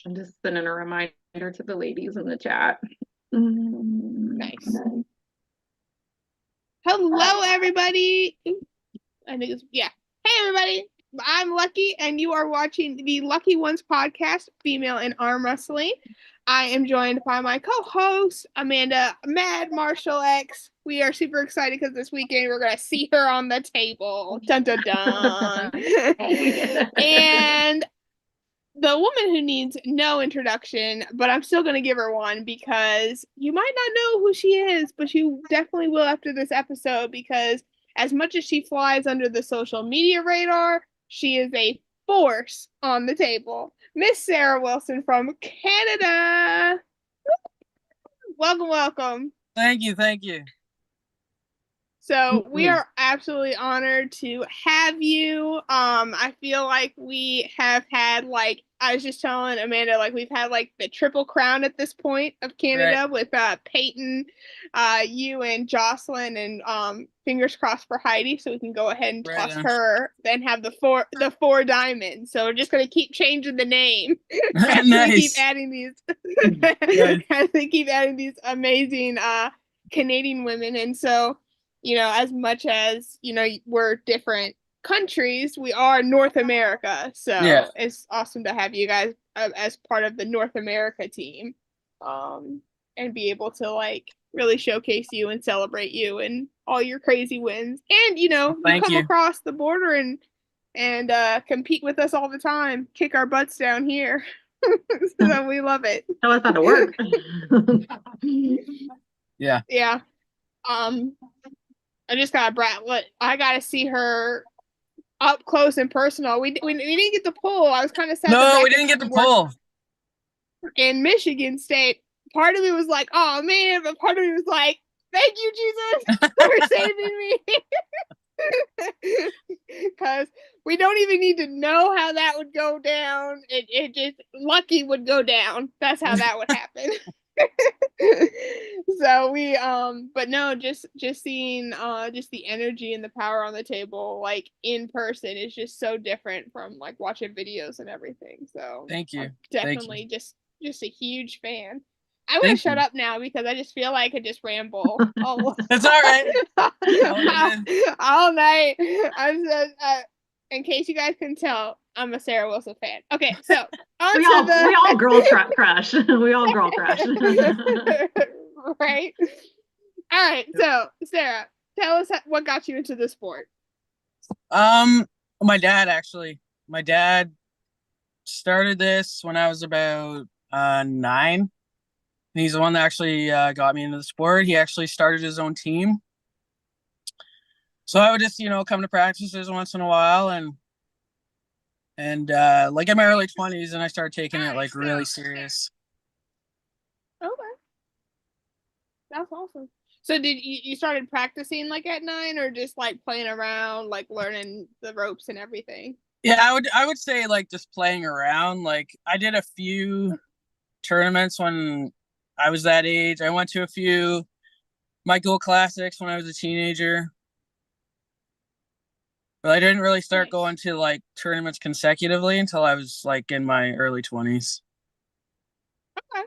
I'm just sending a reminder to the ladies in the chat. Nice. Hello, everybody. I think it's, yeah. Hey, everybody. I'm Lucky, and you are watching the Lucky Ones podcast, Female in Arm Wrestling. I am joined by my co-host, Amanda Mad Marshall X. We are super excited because this weekend we're going to see her on the table. Dun, dun, dun. And the woman who needs no introduction, but I'm still going to give her one because you might not know who she is, but you definitely will after this episode because as much as she flies under the social media radar, she is a force on the table. Miss Sarah Wilson from Canada. Welcome, welcome. Thank you. So we are absolutely honored to have you. I feel like we have had I was just telling Amanda, we've had the Triple Crown at this point of Canada, right, with Peyton, you and Jocelyn, and fingers crossed for Heidi, so we can go ahead and toss her, then have the four diamonds. So we're just gonna keep changing the name as we keep adding these as we keep adding these amazing Canadian women. And so, as much as, we're different countries, we are North America. So it's awesome to have you guys as part of the North America team, and be able to really showcase you and celebrate you and all your crazy wins. And, you come across the border and compete with us all the time, kick our butts down here. So we love it. Tell us how to work. Yeah. I just got I gotta see her up close and personal. We didn't get the poll. I was kind of sad. No, we didn't get the poll. In Michigan State, part of me was like, "Oh man," but part of me was like, "Thank you, Jesus, for saving me." Because we don't even need to know how that would go down. It just Lucky would go down. That's how that would happen. So we but no, just seeing just the energy and the power on the table in person is just so different from watching videos and everything. So thank you. I'm definitely just a huge fan. I'm gonna shut up now because I just feel like I just ramble all That's all right. all night. I'm just in case you guys can tell, I'm a Sarah Wilson fan. Okay, so we all girl crush. We all girl crush. Right? All right, so Sarah, tell us what got you into the sport. My dad, actually. My dad started this when I was about 9. He's the one that actually got me into the sport. He actually started his own team. So I would just, come to practices once in a while and in my early 20s, and I started taking it really serious. Okay. That's awesome. So did you started practicing at 9 or just playing around, learning the ropes and everything? Yeah, I would say just playing around. I did a few tournaments when I was that age. I went to a few Michael Classics when I was a teenager. But I didn't really start going to tournaments consecutively until I was in my early 20s. Okay.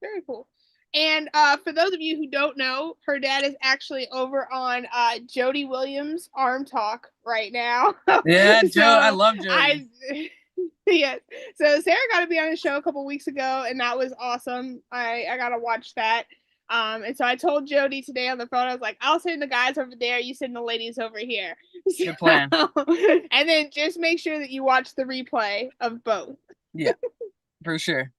Very cool. And for those of you who don't know, her dad is actually over on Jody Williams Arm Talk right now. Yeah, so Joe, I love Jody. Yes. So Sarah got to be on the show a couple weeks ago, and that was awesome. I got to watch that. And so I told Jody today on the phone, I was like, I'll send the guys over there, you send the ladies over here. Good plan. And then just make sure that you watch the replay of both. Yeah, for sure.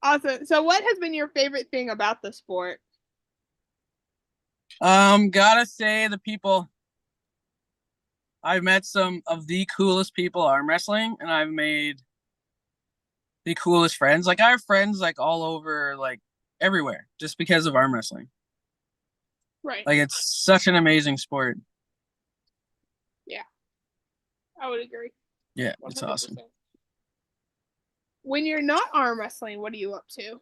Awesome. So what has been your favorite thing about the sport? Gotta say the people. I've met some of the coolest people arm wrestling, and I've made the coolest friends. I have friends all over, everywhere, just because of arm wrestling. Right. It's such an amazing sport. Yeah, I would agree. Yeah, 100%. It's awesome. When you're not arm wrestling, what are you up to?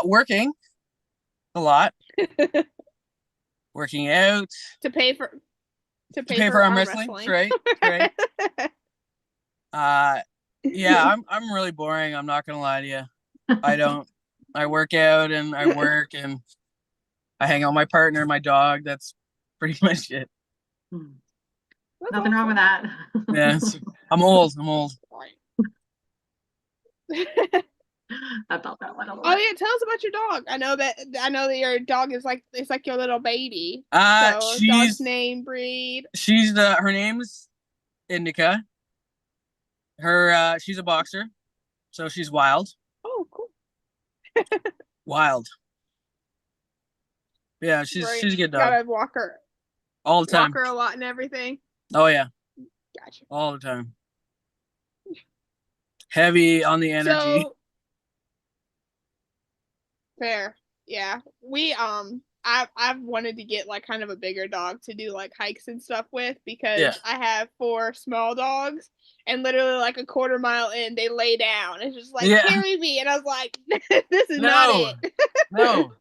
Working a lot. Working out to pay for to pay for arm wrestling. That's right. That's right. Yeah, I'm really boring. I'm not gonna lie to you. I work out and I work and I hang out with my partner, my dog. That's pretty much it. Nothing wrong with that. Yeah, I'm old. I felt that one a little Oh bit. yeah, tell us about your dog. I know that your dog is like, it's like your little baby. She's dog's name, breed. Her name's Indica. She's a boxer, so she's wild. Oh, cool. Wild. Yeah, she's a good dog. Gotta walk her all the time. Walk her a lot and everything. Oh yeah. Gotcha. All the time. Heavy on the energy. So, fair. Yeah. I've wanted to get like kind of a bigger dog to do like hikes and stuff with, because I have 4 small dogs, and literally like a quarter mile in they lay down. It's just like, carry me, and I was like, this is not it. No.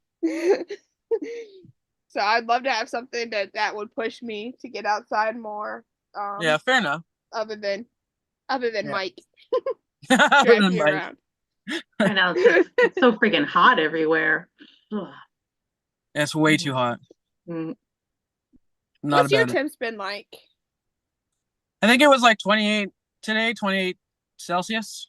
So I'd love to have something that would push me to get outside more. Yeah, fair enough. Other than Mike. Driving me around. I know, it's so freaking hot everywhere. It's way too hot. What's your temps been like? I think it was like 28 today, 28 Celsius.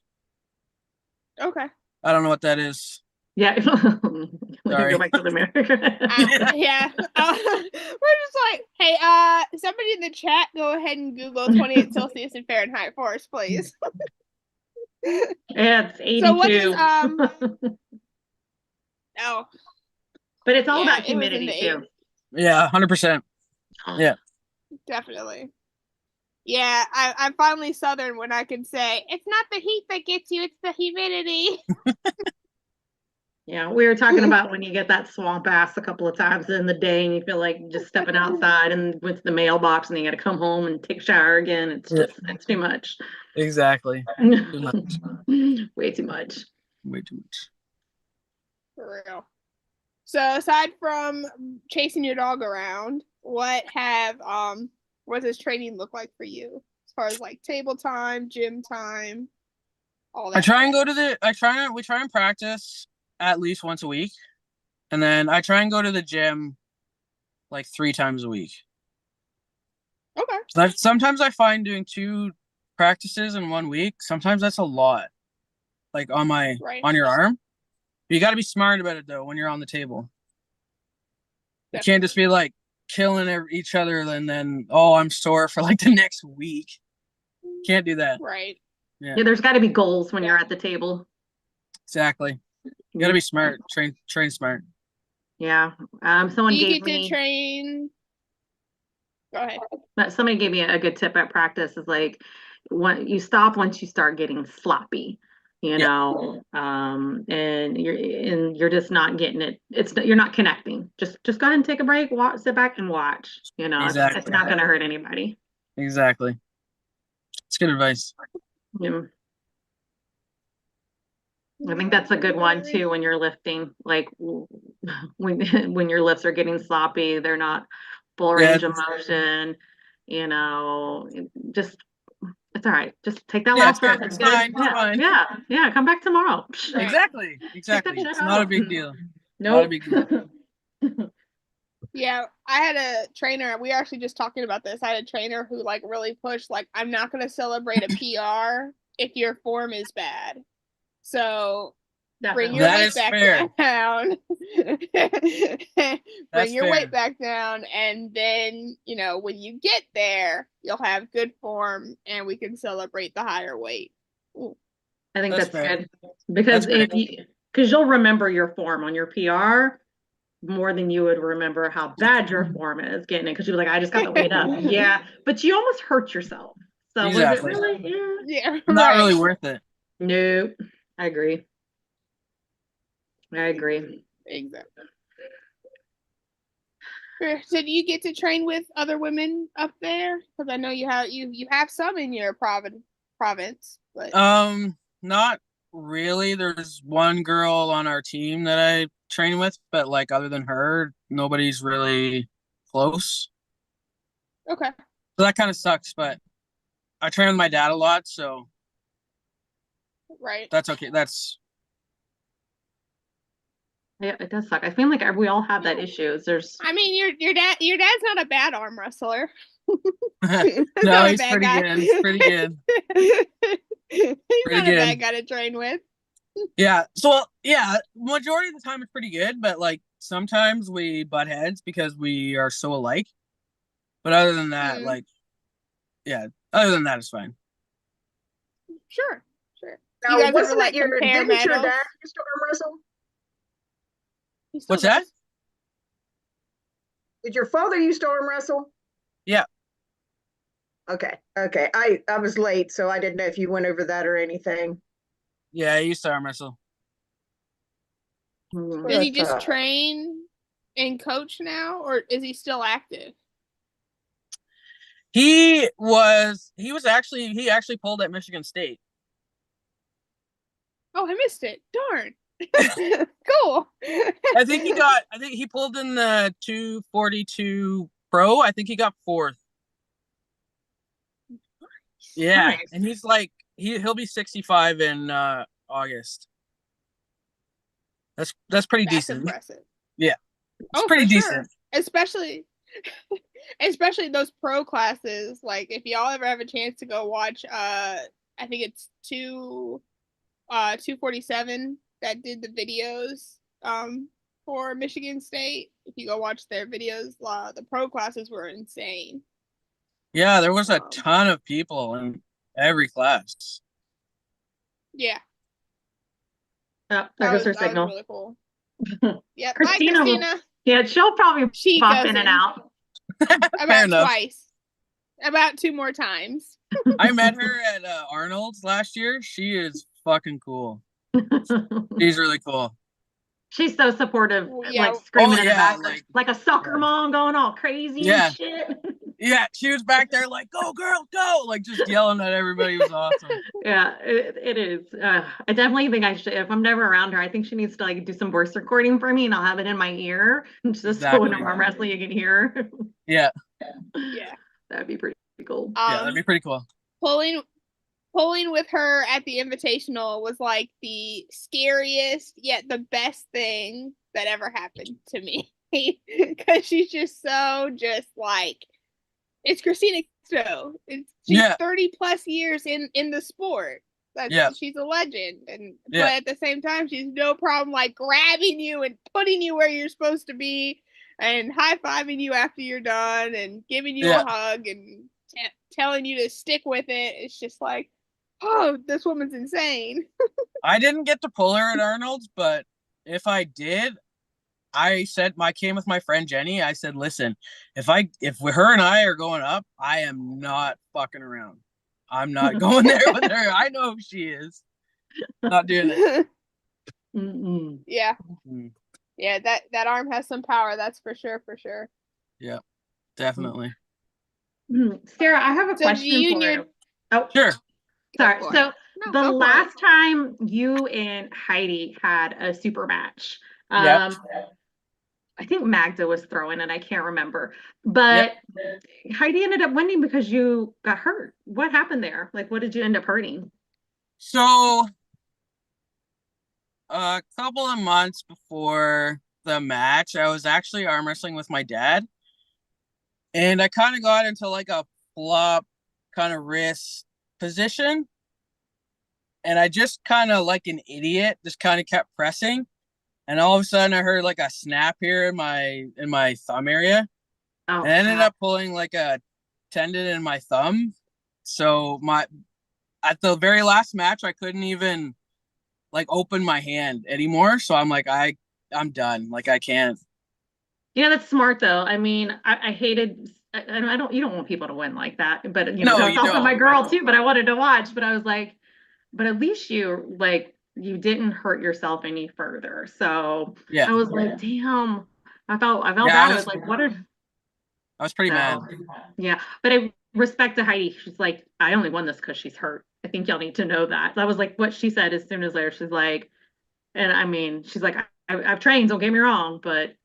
Okay. I don't know what that is. Yeah. Sorry. Go back to the mirror. Yeah. We're just like, hey, somebody in the chat, go ahead and Google 28 Celsius in Fahrenheit for us, please. Yeah, it's 82. So what is oh. But it's all about humidity too. Yeah, 100%. Yeah. Definitely. Yeah, I'm finally Southern when I can say it's not the heat that gets you, it's the humidity. Yeah, we were talking about when you get that swamp ass a couple of times in the day and you feel like just stepping outside and with the mailbox and you got to come home and take a shower again. It's just, it's too much. Exactly. Too much. Way too much. Way too much. For real. So aside from chasing your dog around, what does this training look like for you? As far as like table time, gym time, all that. We try and practice at least once a week. And then I try and go to the gym like 3 times a week. Okay. So sometimes I find doing 2 practices in 1 week, sometimes that's a lot. Like on your arm. You got to be smart about it though when you're on the table. You can't just be like killing each other and then, oh, I'm sore for like the next week. Can't do that. Right. Yeah, there's got to be goals when you're at the table. Exactly. You got to be smart. Train smart. Yeah. Someone gave me. To train. Go ahead. Somebody gave me a good tip at practice is like, when you stop once you start getting sloppy. You know, and you're just not getting it. You're not connecting. Just go ahead and take a break, sit back and watch. You know, exactly. It's not going to hurt anybody. Exactly. It's good advice. Yeah. I think that's a good one too when you're lifting. Like when your lifts are getting sloppy, they're not full range of motion. You know, just. It's all right. Just take that last breath. It's fine. Yeah. Come back tomorrow. Exactly. It's not a big deal. Nope. Not a big deal. Yeah, I had a trainer. We were actually just talking about this. I had a trainer who like really pushed like, I'm not going to celebrate a PR if your form is bad. So bring your weight back down. Bring your weight back down, and then when you get there, you'll have good form, and we can celebrate the higher weight. Ooh. I think that's good because you'll remember your form on your PR more than you would remember how bad your form is getting it, because you're like, I just got the weight up. Yeah, but you almost hurt yourself. So was it really? Yeah, not really worth it. Nope. I agree. Exactly. So do you get to train with other women up there? Because I know you have some in your province, but not really. There's one girl on our team that I train with, but like other than her, nobody's really close. Okay. So that kind of sucks, but I train with my dad a lot, so Right. that's okay. That's Yeah, it does suck. I feel like we all have that issue. There's I mean, your dad's not a bad arm wrestler. no, Not a he's bad pretty guy. good. He's pretty good. He's Pretty not a good. bad guy to train with. Yeah. So yeah, majority of the time it's pretty good, but like sometimes we butt heads because we are so alike. But other than that, like yeah, other than that, it's fine. Sure. You Now, guys ever wasn't like it your compare didn't your medals? dad used to arm wrestle? He still What's that? does. Did your father used to arm wrestle? Yeah. Okay. I was late, so I didn't know if you went over that or anything. Yeah, I used to arm wrestle. Does he But, just train and coach now, or is he still active? He actually pulled at Michigan State. Oh, I missed it. Darn. Cool. I think he pulled in the 242 pro. I think he got fourth. Yeah. Nice. And he's like he'll be 65 in August. That's pretty That's decent. impressive. Yeah. It's Oh, pretty for decent. Sure. Especially those pro classes. Like if y'all ever have a chance to go watch I think it's 247 that did the videos for Michigan State. If you go watch their videos, the pro classes were insane. Yeah, there was a ton of people in every class. Yeah. Oh, there goes her signal. That was really cool. Yep. Christina, Bye, Christina. Yeah, she'll probably pop in and out. About twice. About 2 more times. I met her at Arnold's last year. She is fucking cool. She's really cool. She's so supportive, Yeah. like screaming in the yeah, back, like a soccer mom going all crazy and shit. Yeah, she was back there like, go girl, go, like just yelling at everybody. It was awesome. Yeah, it is. I definitely think I should, if I'm never around her, I think she needs to like do some voice recording for me and I'll have it in my ear just so when I'm arm wrestling you can hear her. Yeah. That'd be pretty cool. Yeah, that'd be pretty cool. Pulling with her at the Invitational was like the scariest yet the best thing that ever happened to me. Because she's just like, it's Christina Stowe. She's 30 plus years in the sport. She's a legend. But at the same time, she's no problem like grabbing you and putting you where you're supposed to be and high-fiving you after you're done and giving you a hug and telling you to stick with it. It's just like, oh, this woman's insane. I didn't get to pull her at Arnold's, but if I did, I came with my friend Jenny. I said, listen, if her and I are going up, I am not fucking around. I'm not going there with her. I know who she is. Not doing it. Yeah. Yeah, that arm has some power, that's for sure. Yeah, definitely. Sarah, I have a question for you. Oh, sure. Sorry. So the last time you and Heidi had a super match, I think Magda was throwing it. I can't remember. But Heidi ended up winning because you got hurt. What happened there? Like, what did you end up hurting? So a couple of months before the match, I was actually arm wrestling with my dad. And I kind of got into like a flop kind of wrist position. And I just kind of like an idiot, just kind of kept pressing. And all of a sudden I heard like a snap here in my thumb area. And I ended up pulling like a tendon in my thumb. So at the very last match, I couldn't even like open my hand anymore. So I'm like, I'm done. Like I can't. Yeah, that's smart though. I mean, I hated, you don't want people to win like that, but you know, No, that's also my girl too, but I wanted to watch, but I was like, but at least you didn't hurt yourself any further. So I was like, damn, I felt bad. I was like, I was pretty mad. Yeah. But I respect to Heidi. She's like, I only won this because she's hurt. I think y'all need to know that. That was like what she said as soon as there. She's like, and I mean, she's like, I've trained, don't get me wrong, but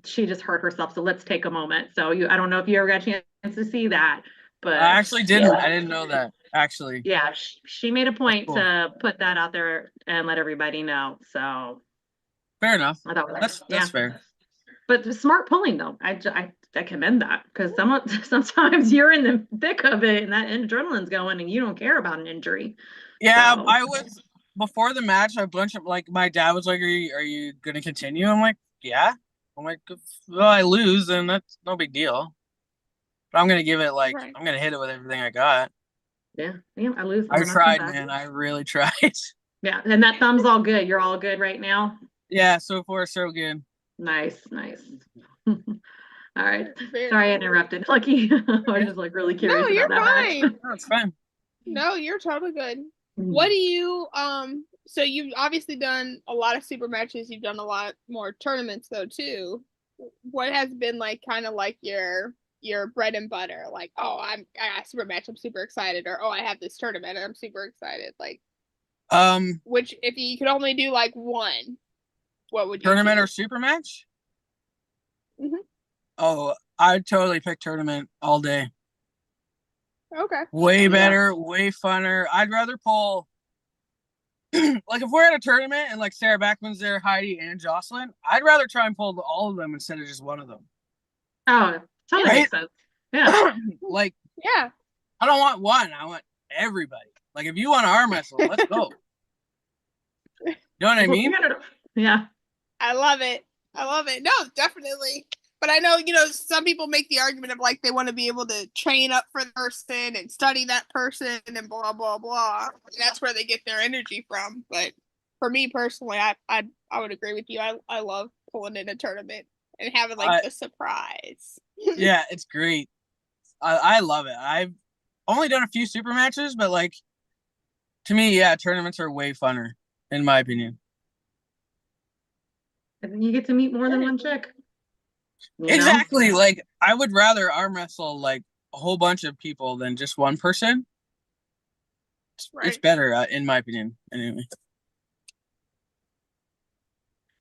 she just hurt herself. So let's take a moment. So I don't know if you ever got a chance to see that, But I actually didn't. I didn't know that. Actually, yeah, she made a point cool. to put that out there and let everybody know. So Fair enough. I thought, That's fair. But the smart pulling though, I commend that because sometimes you're in the thick of it and that adrenaline's going and you don't care about an injury. Yeah, So. I was before the match. A bunch of like my dad was like, are you gonna continue?" I'm like, "Yeah." I'm like, "Well, I lose, and that's no big deal. But I'm gonna give it like Right. I'm gonna hit it with everything I got." Yeah, I lose. I And I come tried, back. man. I really tried. Yeah, and that thumb's all good. You're all good right now. Yeah, so far so good. Nice. All right. Very Sorry I cool. interrupted. Lucky. I was just like really No, curious you're about that match. fine. No, it's fine. No, you're totally good. What do you so you've obviously done a lot of super matches, you've done a lot more tournaments though too. What has been like kind of like your bread and butter? Like, oh, I got a super match, I'm super excited, or oh, I have this tournament, I'm super excited. Like, which if you could only do like one, what would you Tournament or choose? super match? Mm-hmm. Oh, I'd totally pick tournament all day. Okay. Way Yeah. better, way funner. I'd rather pull like if we're at a tournament and like Sarah Backman's there, Heidi and Jocelyn, I'd rather try and pull all of them instead of just one of them. Oh, totally Right? makes sense. Yeah. Like, Yeah. I don't want one. I want everybody. Like, if you want to arm wrestle, let's go. You know what I mean? Yeah. I love it. I love it. No, definitely. But I know, some people make the argument of like they want to be able to train up for the person and study that person and blah blah blah. And that's where they get their energy from. But for me personally, I would agree with you. I love pulling in a tournament and having like the surprise. Yeah, it's great. I love it. I've only done a few super matches, but like to me, yeah, tournaments are way funner, in my opinion. And you get to meet more than one chick. Exactly. Like I would rather arm wrestle like a whole bunch of people than just one person. It's better, in my opinion. Anyway.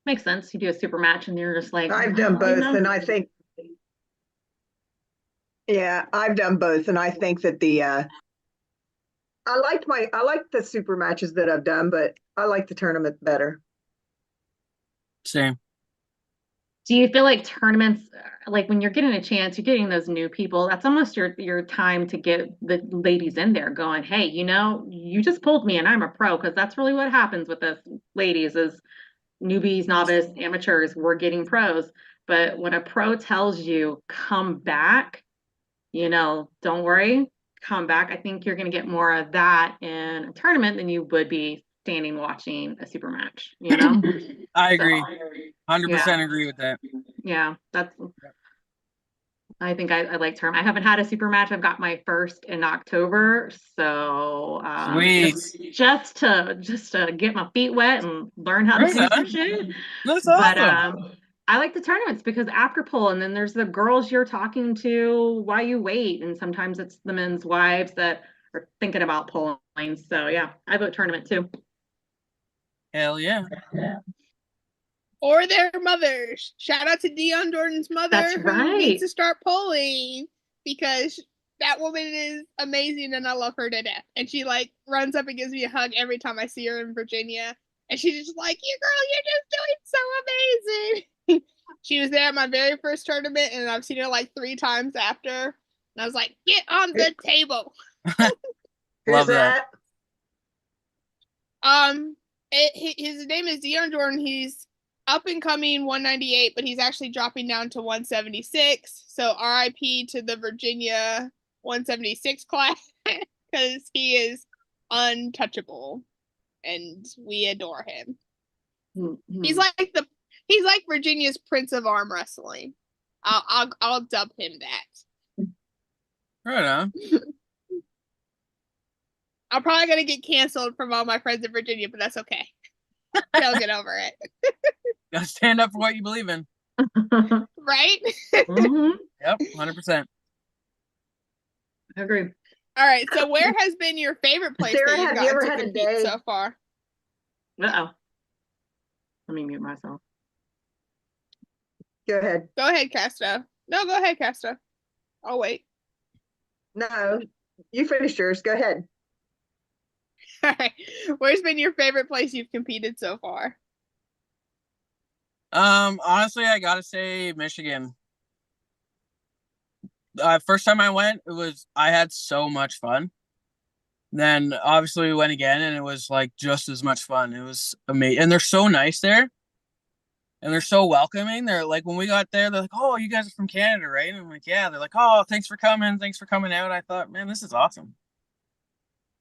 Makes sense. You do a super match and you're just like, I've done both, and I think, yeah, I've done both, and I think that I like the super matches that I've done, but I like the tournament better. Same. Do you feel like tournaments, like when you're getting a chance, you're getting those new people, that's almost your time to get the ladies in there going, hey, you just pulled me and I'm a pro, because that's really what happens with us ladies is newbies, novice, amateurs, we're getting pros. But when a pro tells you, come back, don't worry, come back. I think you're going to get more of that in a tournament than you would be standing watching a super match, I agree. So, 100% agree with that. yeah, I think I like term. I haven't had a super match. I've got my first in October, so Sweet. just to get my feet wet and learn how to do some shit. That's But awesome. I like the tournaments because after pull, and then there's the girls you're talking to while you wait, and sometimes it's the men's wives that are thinking about pulling. So yeah, I vote tournament too. Hell yeah. Or their mothers. Shout out to Dion Jordan's mother, That's who right. needs to start pulling because that woman is amazing and I love her to death. And she like runs up and gives me a hug every time I see her in Virginia. And she's just like, you girl, you're just doing so amazing. She was there at my very first tournament and I've seen her like 3 times after. And I was like, get on the table. Love that. His name is Dion Jordan. He's up and coming 198, but he's actually dropping down to 176. So RIP to the Virginia 176 class because he is untouchable and we adore him. Mm-hmm. He's like Virginia's Prince of Arm Wrestling. I'll dub him that. Right on. I'm probably gonna get canceled from all my friends in Virginia, but that's okay. They'll get over it. Gotta stand up for what you believe in. Right? Mm-hmm. Yep, 100%. I agree. All right, so where has been your favorite place Sarah, that you've have you ever gotten to had a compete day? so far? Uh-oh. Let me mute myself. Go ahead. Go ahead, Casta. No, go ahead, Casta. I'll wait. No, you finished yours. Go ahead. All right. Where's been your favorite place you've competed so far? Honestly, I gotta say Michigan. First time I went, I had so much fun. Then obviously we went again, and it was like just as much fun. It was amazing, and they're so nice there, and they're so welcoming. They're like, when we got there, they're like, "Oh, you guys are from Canada, right?" And I'm like, "Yeah." They're like, "Oh, thanks for coming out." I thought, man, this is awesome,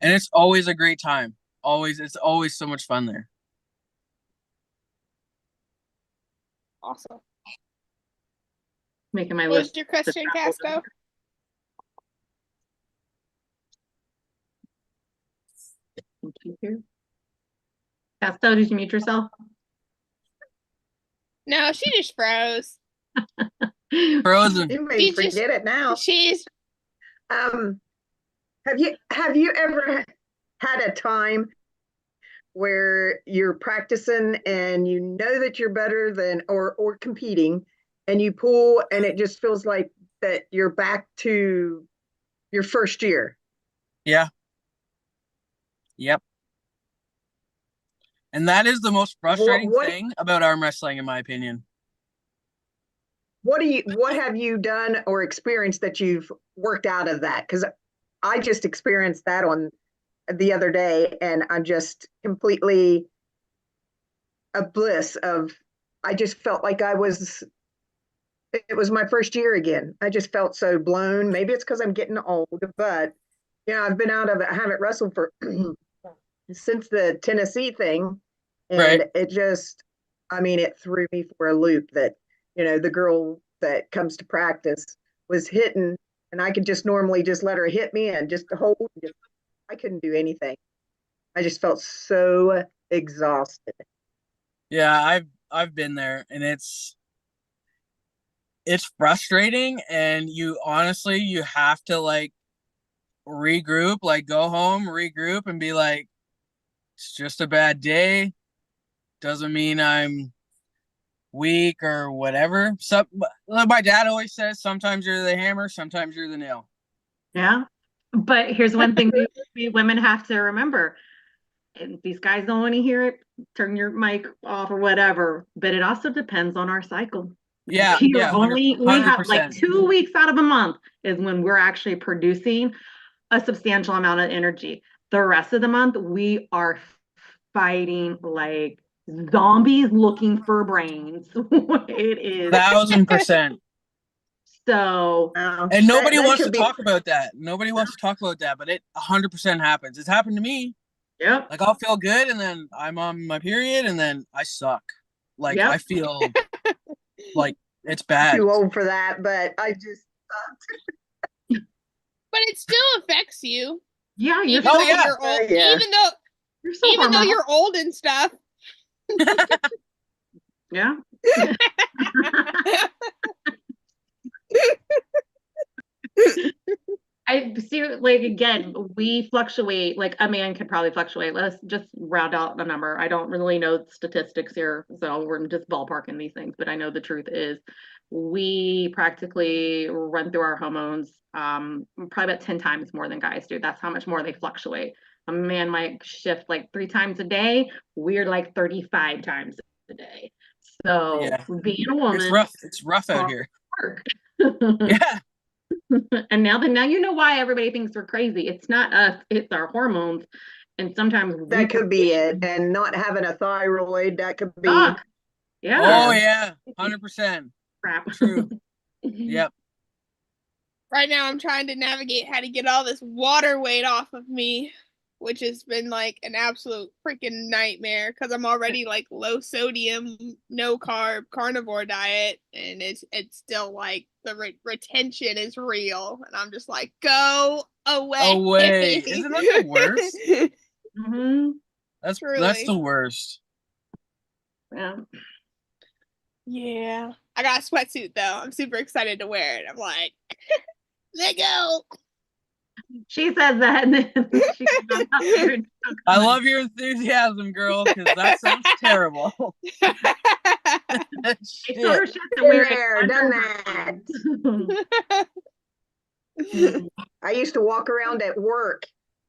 and it's always a great time. It's always so much fun there. Awesome. Making my What was list your to question, travel. Casto? Casto, did you mute yourself? No, she just froze. Frozen. You may forget it now. She's Um, have you ever had a time where you're practicing and you know that you're better than or competing and you pull and it just feels like that you're back to your first year? Yeah. Yep. And that is the most frustrating What thing about arm wrestling, in my opinion. what have you done or experienced that you've worked out of that? Because I just experienced that on the other day, and I'm just completely a bliss of. I just felt like I was. It was my first year again. I just felt so blown. Maybe it's because I'm getting old, but I've been out of it. I haven't wrestled for since the Tennessee thing, Right. and it just, I mean, it threw me for a loop that the girl that comes to practice was hitting, and I could just normally just let her hit me and just hold. I couldn't do anything. I just felt so exhausted. Yeah, I've been there, and it's frustrating, and you have to like regroup, like go home, regroup, and be like, it's just a bad day. Doesn't mean I'm weak or whatever. My dad always says, sometimes you're the hammer, sometimes you're the nail. Yeah. But here's one thing we women have to remember. And these guys don't want to hear it, turn your mic off or whatever. But it also depends on our cycle. Yeah, yeah, We have like 100%. 2 weeks out of a month is when we're actually producing a substantial amount of energy. The rest of the month, we are fighting like zombies looking for brains. It is 1,000%. so. And nobody That wants to could be. talk about that. Nobody wants to talk about that, but it 100% happens. It's happened to me. Yep. Like, I'll feel good, and then I'm on my period, and then I suck. Like, Yep. I feel like it's bad. Too old for that, but I just. But it still affects you. Yeah, you're so you're old. Yeah. Even though you're old and stuff. Yeah. I see, like, again, we fluctuate, like a man could probably fluctuate. Let's just round out the number. I don't really know statistics here, so we're just ballparking these things, but I know the truth is we practically run through our hormones probably about 10 times more than guys do. That's how much more they fluctuate. A man might shift like 3 times a day. We're like 35 times a day. So Yeah. being a woman, It's rough out here. work. Yeah. And now you know why everybody thinks we're crazy. It's not us, it's our hormones. And sometimes That could be it. And not having a thyroid, that could be. Yeah. Oh yeah, 100%. Crap. True. Yep. Right now I'm trying to navigate how to get all this water weight off of me, which has been like an absolute freaking nightmare because I'm already like low sodium, no carb, carnivore diet, and it's still like the retention is real, and I'm just like, go away. Isn't that the worst? Mm-hmm. That's the worst. Yeah. Yeah. I got a sweatsuit though. I'm super excited to wear it. I'm like, let go. She says that, and then she I love your enthusiasm, girl, because that sounds terrible. I told her she has to wear it. Done that. I used to walk around at work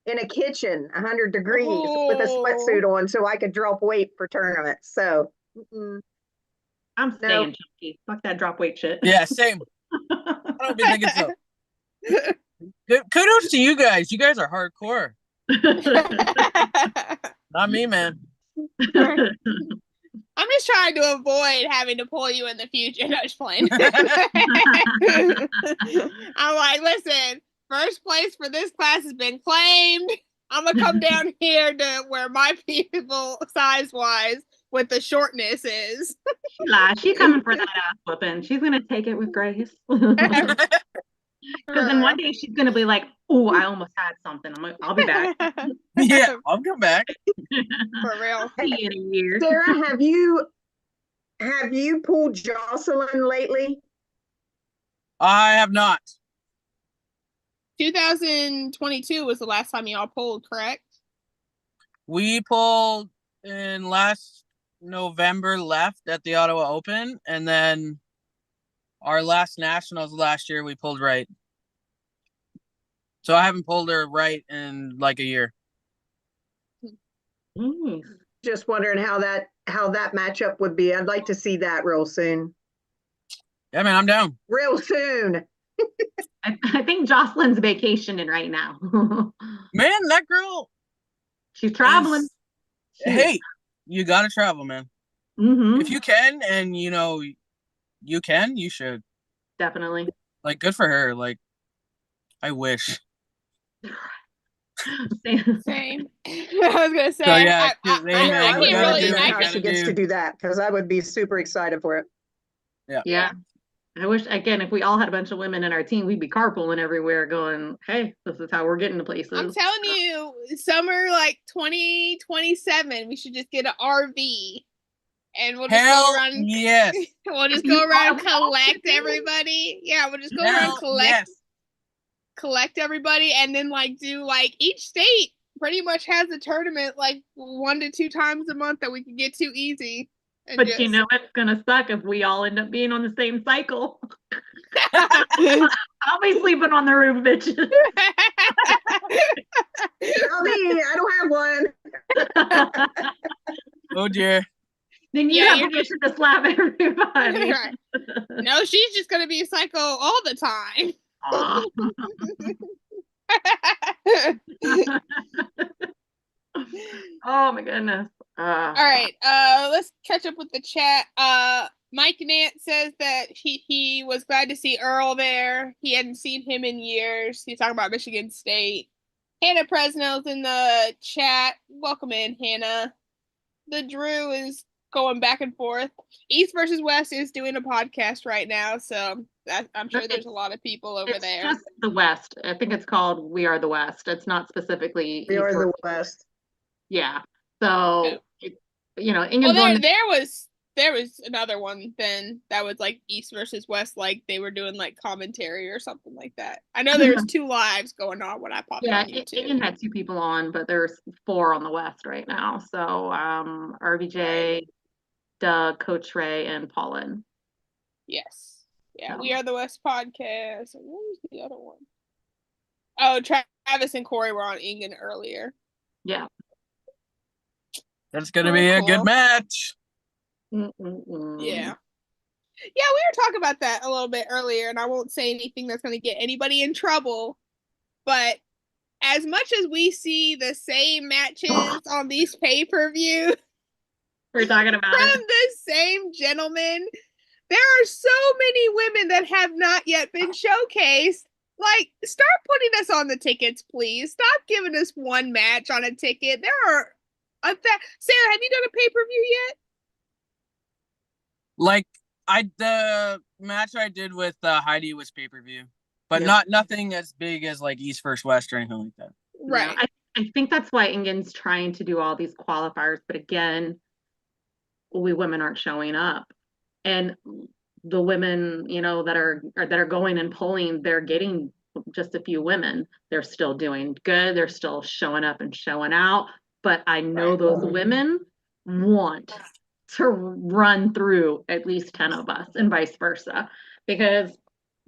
in a kitchen, 100 degrees, with a Oh. sweatsuit on so I could drop weight for tournaments. So, I'm no. staying chunky. Fuck that drop weight shit. Yeah, same. I don't be thinking so. Kudos to you guys. You guys are hardcore. Not me, man. I'm just trying to avoid having to pull you in the future. No, just playing. I'm like, listen, first place for this class has been claimed. I'm gonna come down here to where my people, size wise, with the shortness is. She's coming for that ass whooping. She's gonna take it with grace. Because then one day she's gonna be like, "Oh, I almost had something. I'll be back." Yeah, I'll come back. For real. See you in a year. Sarah, have you pulled Jocelyn lately? I have not. 2022 was the last time y'all pulled, correct? We pulled in last November, left at the Ottawa Open, and then our last nationals last year we pulled right. So I haven't pulled her right in like a year. Just wondering how that matchup would be. I'd like to see that real soon. Yeah, man, I'm down. Real soon. I think Jocelyn's vacationing right now. Man, that girl. She's traveling. Hey, you gotta travel, man. If you can, and you can, you should. Definitely. Like, good for her. Like, I wish. Same. I was gonna say. So, yeah, I can't really. How she gets to do that, because I would be super excited for it. Yeah. I wish, again, if we all had a bunch of women in our team, we'd be carpooling everywhere going, hey, this is how we're getting to places. I'm telling you, summer like 2027, we should just get an RV and we'll just go around. Yes. We'll just go around and collect everybody. Yeah, we'll just go around and collect everybody, and then like do like each state pretty much has a tournament like 1 to 2 times a month that we can get to easy. But you know what's gonna suck if we all end up being on the same cycle. I'll be sleeping on the roof, bitches. Not me. I don't have one. Oh dear. Then you have permission to slap everybody. Right. No, she's just gonna be psycho all the time. Oh my goodness. All right, let's catch up with the chat. Mike Nant says that he was glad to see Earl there. He hadn't seen him in years. He's talking about Michigan State. Hannah Presnell's in the chat. Welcome in, Hannah. The Drew is going back and forth. East versus West is doing a podcast right now, so I'm sure there's a lot of people over there. Just the West. I think it's called We Are the West. It's not specifically We Are the West. Yeah. So, England's well, there was another one then that was like East versus West, like they were doing like commentary or something like that. I know there's 2 lives going on when I popped on YouTube. England had 2 people on, but there's 4 on the West right now. So RBJ, Doug, Coach Ray, and Paulin. Yes. Yeah, We Are the West podcast. What was the other one? Oh, Travis and Corey were on England earlier. Yeah. That's gonna be a good match. Yeah. Yeah, we were talking about that a little bit earlier, and I won't say anything that's going to get anybody in trouble. But as much as we see the same matches on these pay-per-view, we're talking about from the same gentleman, there are so many women that have not yet been showcased. Like, start putting us on the tickets, please. Stop giving us one match on a ticket. There are Sarah, have you done a pay-per-view yet? Like, the match I did with Heidi was pay-per-view, but nothing as big as like East versus West or anything like that. Right. I think that's why England's trying to do all these qualifiers, but again, we women aren't showing up, and the women, that are going and pulling, they're getting just a few women. They're still doing good. They're still showing up and showing out. But I know those women want to run through at least 10 of us and vice versa, because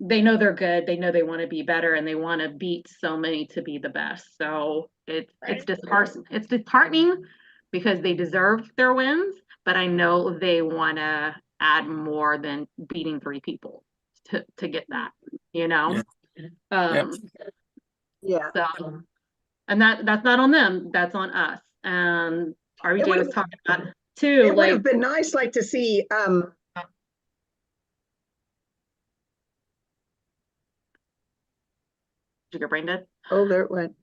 they know they're good. They know they want to be better, and they want to beat so many to be the best. So it's disheartening because they deserve their wins, but I know they want to add more than beating 3 people to get that, you know. Yeah. Yeah. So, and that's not on them. That's on us. And RBJ was talking about it too. It would have been nice, like, to see. Did you get brain dead? Oh, there it went.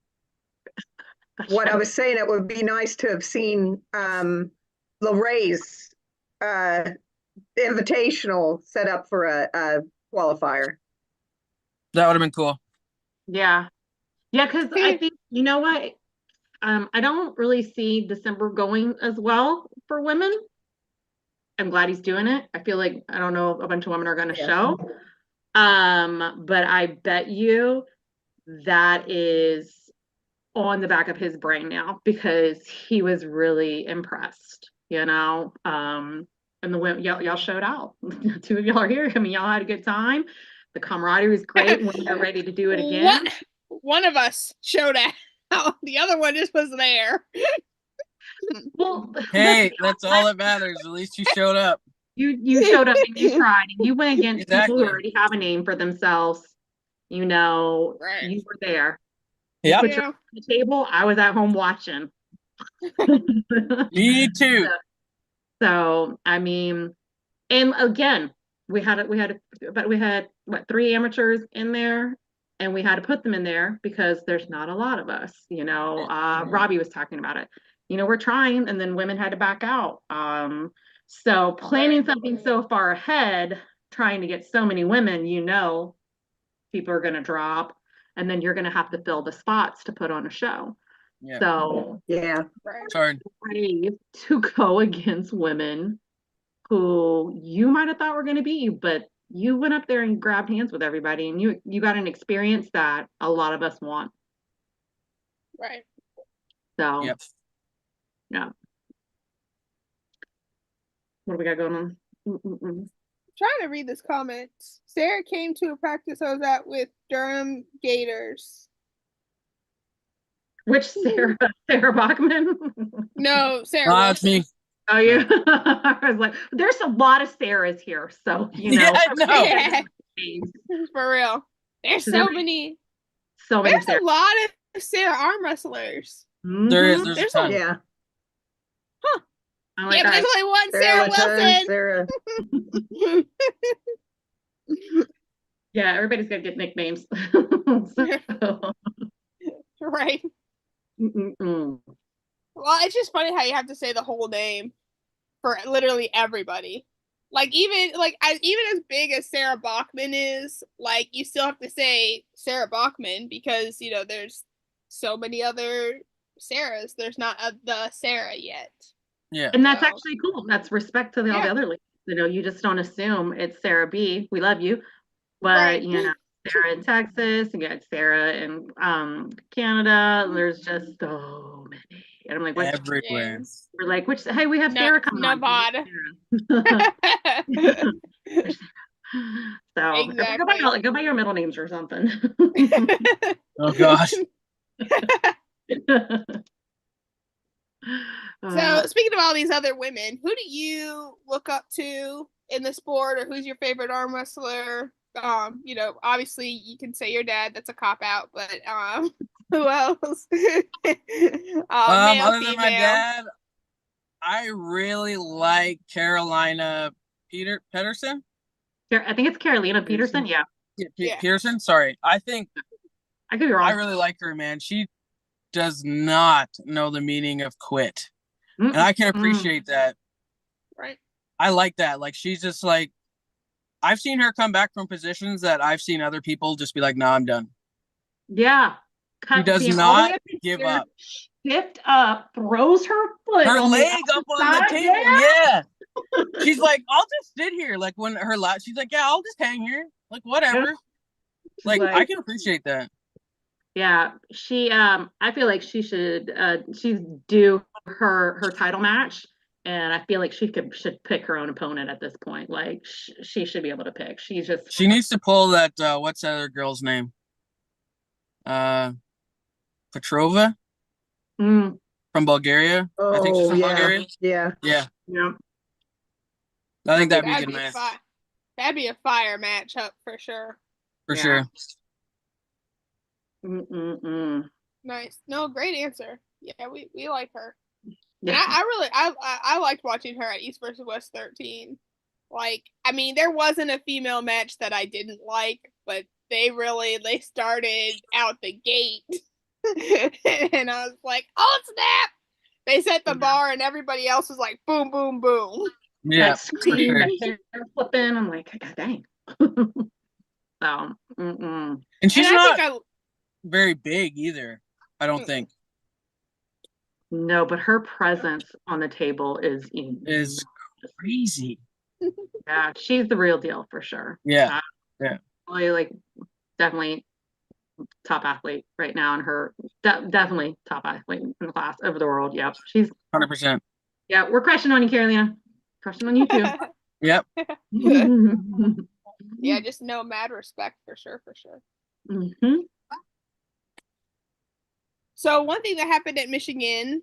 What I was saying, it would be nice to have seen Lorraine's invitational set up for a qualifier. That would have been cool. Yeah. Yeah, because I think, you know what? I don't really see December going as well for women. I'm glad he's doing it. I feel like, I don't know, a bunch of women are going to show. But I bet you that is on the back of his brain now because he was really impressed, you know. And the women, y'all showed out. 2 of y'all are here. I mean, y'all had a good time. The camaraderie was great. Women are ready to do it again. One of us showed out. The other one just was there. Well, hey, that's all that matters. At least you showed up. You showed up and you tried, and you went against Exactly. people who already have a name for themselves. You know, right. You were there. Yeah. Put your on the table. I was at home watching. Me too. So I mean, and again, we had what, 3 amateurs in there, and we had to put them in there because there's not a lot of us. You know, Robbie was talking about it. You know, we're trying, and then women had to back out. So planning something so far ahead, trying to get so many women, you know, people are going to drop, and then you're going to have to fill the spots to put on a show. Yeah. So yeah, sorry, brave to go against women who you might have thought were going to beat you, but you went up there and grabbed hands with everybody, and you got an experience that a lot of us want. Right. So yep. Yeah. What do we got going on? Trying to read this comment. Sarah came to a practice I was at with Durham Gators. Which Sarah? Sarah Bachman? No, Sarah Wilson. Me. Oh, yeah. I was like, there's a lot of Sarahs here, so you know. Yeah, for real. There's so many. So many. There's a lot of Sarah arm wrestlers. There is. There's a ton. Yeah. Huh. Oh my Yeah, but God. there's only one Sarah Wilson. Sarah. Yeah, everybody's got to get nicknames. Right. Mm-mm. Well, it's just funny how you have to say the whole name for literally everybody. Like even as big as Sarah Bachman is, like you still have to say Sarah Bachman because you know there's so many other Sarahs. There's not the Sarah yet. Yeah. And that's actually cool. That's respect to all the other ladies. You know, you just don't assume it's Sarah B. We love you. But you know, Sarah in Texas, you got Sarah in Canada. There's just so many. And I'm like, what? Everywhere. We're like, hey, we have Sarah coming Nevada. on. So exactly. go by your middle names or something. Oh gosh. So speaking of all these other women, who do you look up to in the sport, or who's your favorite arm wrestler? You know, obviously you can say your dad, that's a cop out, but who else? Male, other female. than my dad, I really like Carolina Pedersen. I think it's Carolina Peterson. Yeah. Peterson. Sorry, I think I could be wrong. I really like her, man. She does not know the meaning of quit, and I can appreciate that. Right. I like that. Like she's just like, I've seen her come back from positions that I've seen other people just be like, "Nah, I'm done." Yeah. She does not give up. Shift up, throws her foot. Her leg up on the table. Yeah. She's like, I'll just sit here. Like when her she's like, yeah, I'll just hang here. Like whatever. Like I can appreciate that. Yeah, she I feel like she should she's due her title match, and I feel like should pick her own opponent at this point. Like she should be able to pick. She's just She needs to pull that. What's that other girl's name? Petrova mm, from Bulgaria. I think she's Oh, from yeah. Bulgaria. Yeah. Yeah, yeah. I think that'd be a That'd good be match that'd be a fire matchup for sure. for Yeah. sure. Nice. No, great answer. Yeah, we like her. And Yeah. I really I liked watching her at East versus West 13. Like, I mean, there wasn't a female match that I didn't like, but they started out the gate. And I was like, oh snap! They set the bar and everybody else was like boom, boom, boom. Yeah, That scream, that hair flipping. I'm like, God dang. So, and she's And I not think very big either. I don't think no, but her presence on the table is is crazy. yeah, she's the real deal for sure. Yeah, yeah. Like definitely top athlete right now, and her definitely top athlete in the class over the world. Yep, she's 100%. Yeah, we're crushing on you, Carolina. Crushing on you too. Yep. yeah, just no mad respect for sure, for sure. Mm-hmm. So one thing that happened at Michigan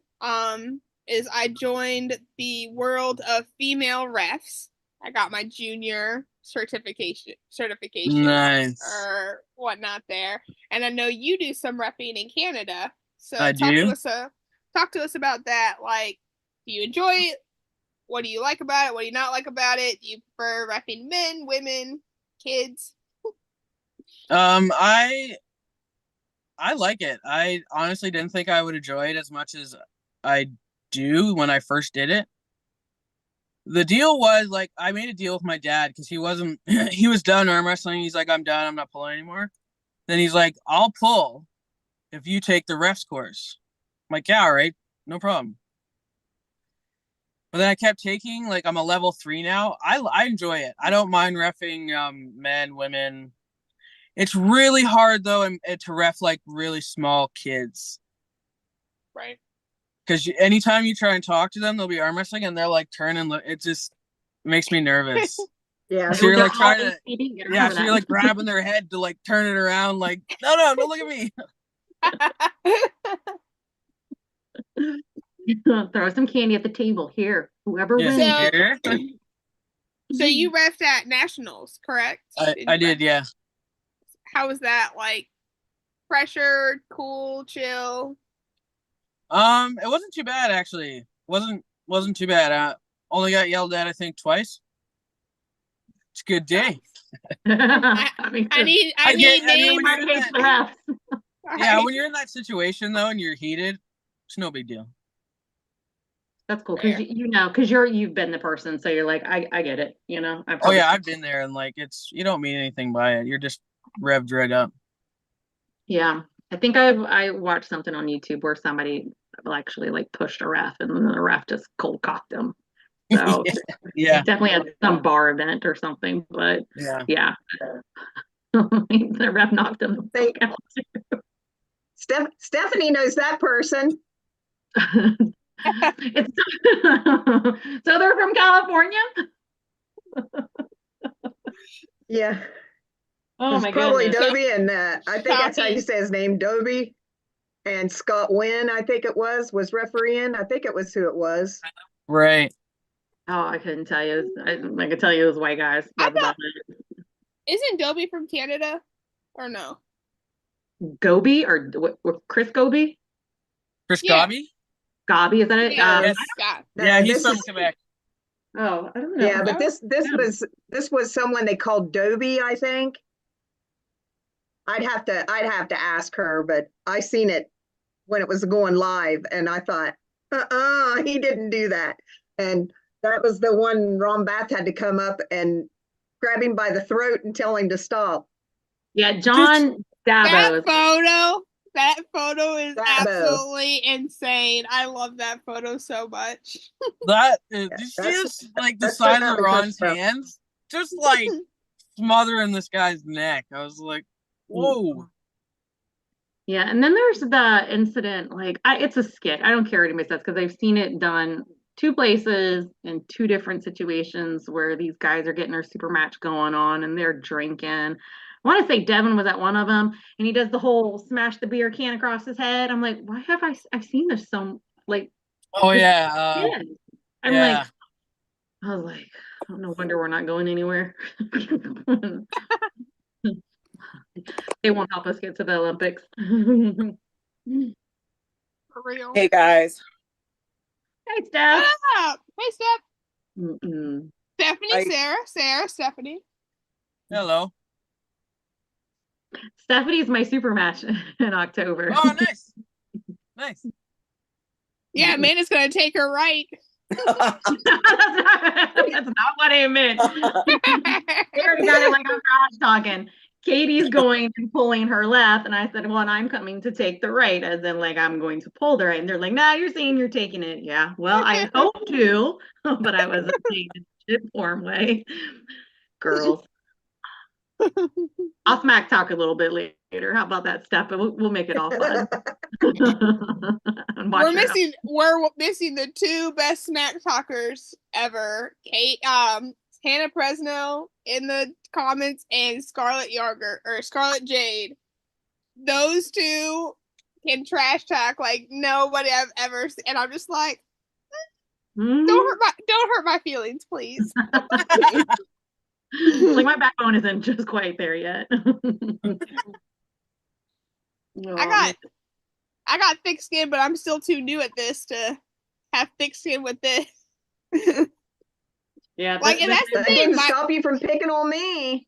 is I joined the world of female refs. I got my junior certification Nice. or whatnot there, and I know you do some repping in Canada. So I do. Talk to us about that. Like, do you enjoy it? What do you like about it? What do you not like about it? Do you prefer repping men, women, kids? I like it. I honestly didn't think I would enjoy it as much as I do when I first did it. The deal was like I made a deal with my dad because he wasn't he was done arm wrestling. He's like, I'm done, I'm not pulling anymore. Then he's like, I'll pull if you take the refs course. I'm like, yeah, all right, no problem. But then I kept taking, like, I'm a level 3 now. I enjoy it. I don't mind reffing men, women. It's really hard though to ref like really small kids. Right. Because anytime you try and talk to them, they'll be arm wrestling and they're like turn and look. It just makes me nervous. Yeah. So you're like trying to, yeah, so you're like grabbing their head to like turn it around. Like, no, don't look at me. Throw some candy at the table here. Whoever Yes, wins. here. So you refed at nationals, correct? I did, yeah. How was that? Like, pressure, cool, chill? It wasn't too bad actually. Wasn't too bad. Only got yelled at I think twice. It's a good day. I need names. Yeah, when you're in that situation though and you're heated, it's no big deal. That's cool because because you've been the person, so you're like, I get it, Oh yeah, I've been there and like you don't mean anything by it. You're just revved right up. Yeah, I think I watched something on YouTube where somebody actually like pushed a ref and the ref just cold cocked him. So yeah, definitely at some bar event or something, but yeah. The ref knocked him the fuck out too. Stephanie knows that person. It's so they're from California. Yeah. Oh my probably goodness. Dobie, and I think that's how you say his name, Dobie. And Scott Wynn, I think it was refereeing. I think it was who it was. Right. Oh, I couldn't tell you. I could tell you it was white guys. That's about it. Isn't Dobie from Canada or no? Gobi or Chris Gobi? Chris Gobi? Gobi, is that it? Yeah, yeah, he's from Quebec. Oh, I don't know. Yeah, but this was someone they called Dobie, I think. I'd have to ask her, but I seen it when it was going live, and I thought, he didn't do that. And that was the one Ron Bath had to come up and grab him by the throat and tell him to stop. Yeah, John Davos. That photo is absolutely insane. I love that photo so much. That is just like the size of Ron's hands, just like smothering this guy's neck. I was like, whoa. Yeah, and then there's the incident, like it's a skit. I don't care what anybody says because I've seen it done two places in two different situations where these guys are getting their super match going on and they're drinking. I want to say Devin was at one of them, and he does the whole smash the beer can across his head. I'm like, why have I've seen this so like? Oh yeah. I'm Yeah. like, I was like, no wonder we're not going anywhere. They won't help us get to the Olympics. For real. Hey guys. Hey, Steph. What up? Hey, Steph. Mm-mm. Stephanie, Sarah, Stephanie. Hello. Stephanie's my super match in October. Oh, nice. Nice. Yeah, Amanda's gonna take her right. That's not what I meant. We already got it like I'm trash talking. Katie's going and pulling her left, and I said, well, and I'm coming to take the right, as in like I'm going to pull the right. And they're like, nah, you're saying you're taking it. Yeah, well, I hope to, but I wasn't saying it shit form way. Girls. I'll smack talk a little bit later. How about that, Steph? But we'll make it all fun. We're missing the two best smack talkers ever. Hannah Presno in the comments and Scarlett Jade. Those two can trash talk like nobody I've ever seen. And I'm just like, don't hurt my feelings, please. Like my backbone isn't just quite there yet. I got thick skin, but I'm still too new at this to have thick skin with this. Yeah, like, and that's the That thing. didn't stop you from picking on me.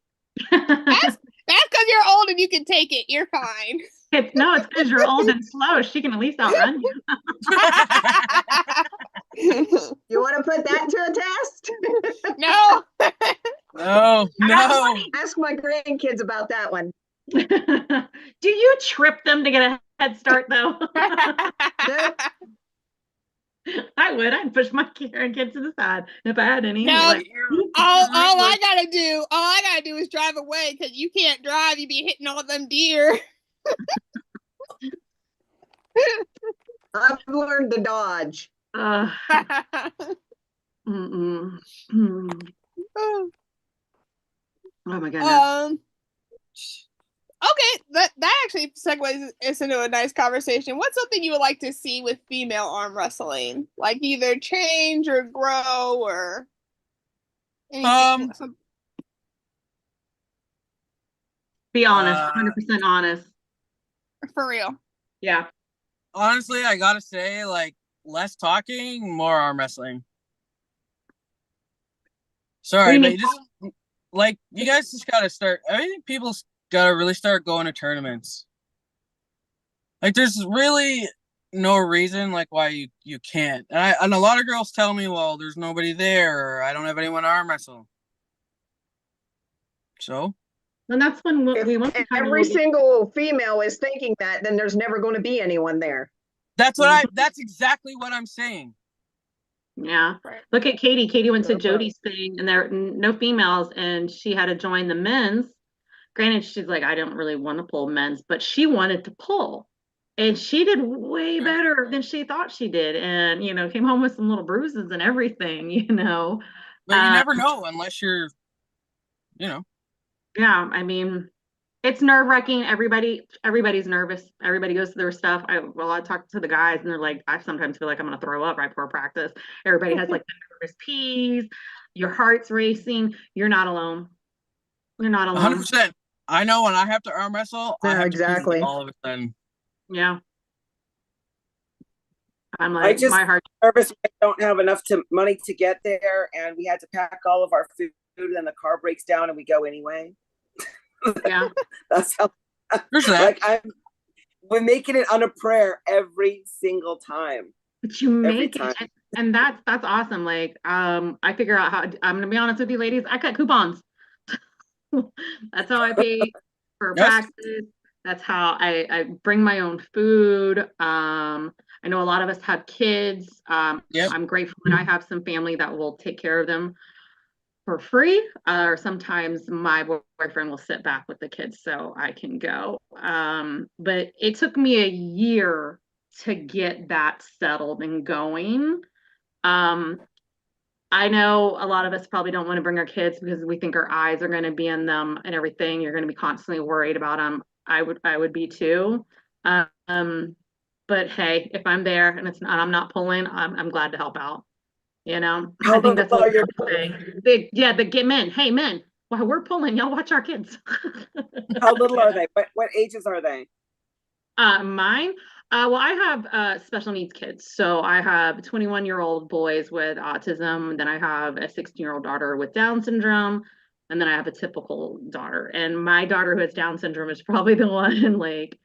That's because you're old and you can take it. You're fine. It's because you're old and slow. She can at least outrun you. You want to put that to a test? No. No. Ask my grandkids about that one. Do you trip them to get a head start though? I would. I'd push my kids to the side if I had any. No, like, all I gotta do is drive away because you can't drive. You be hitting all them deer. I've learned to dodge. oh my goodness. Okay, that actually segues us into a nice conversation. What's something you would like to see with female arm wrestling? Like either change or grow or anything? Be honest, 100% honest. For real. Yeah. Honestly, I gotta say, like, less talking, more arm wrestling. Sorry, but you just like you guys just gotta start. I think people gotta really start going to tournaments. Like, there's really no reason like why you can't. And a lot of girls tell me, well, there's nobody there, or I don't have anyone to arm wrestle. So. And that's when we want to every single female is thinking that, then there's never going to be anyone there. That's exactly what I'm saying. Yeah. Look at Katie. Katie went to Jody's thing and there are no females and she had to join the men's. Granted, she's like, I don't really want to pull men's, but she wanted to pull. And she did way better than she thought she did. And, came home with some little bruises and everything, But you never know unless you're, Yeah, I mean, it's nerve-wracking. Everybody's nervous. Everybody goes through their stuff. I talk to the guys and they're like, I sometimes feel like I'm gonna throw up right before practice. Everybody has like nervous peas, your heart's racing. You're not alone. You're not alone. 100%. I know when I have to arm wrestle, I have exactly. to all of a sudden. Yeah. I'm like, my heart nervous. I don't have enough money to get there, and we had to pack all of our food, and the car breaks down, and we go anyway. Yeah, that's how. Like we're making it on a prayer every single time. But you make it, and that's awesome. Like, I figure out how. I'm gonna be honest with you, ladies. I cut coupons. That's how I pay for practice. That's how I bring my own food. I know a lot of us have kids. I'm grateful that I have some family that will take care of them for free, or sometimes my boyfriend will sit back with the kids so I can go. But it took me a year to get that settled and going. I know a lot of us probably don't want to bring our kids because we think our eyes are going to be in them and everything. You're going to be constantly worried about them. I would be too. But hey, if I'm there and I'm not pulling, I'm glad to help out. You know, How I think little that's what are your we're saying. The get men. Hey, men, while we're pulling, y'all watch our kids. how little are they? What ages are they? Mine. Well, I have special needs kids. So I have 21-year-old boys with autism. Then I have a 16-year-old daughter with Down syndrome. And then I have a typical daughter. And my daughter who has Down syndrome is probably the one like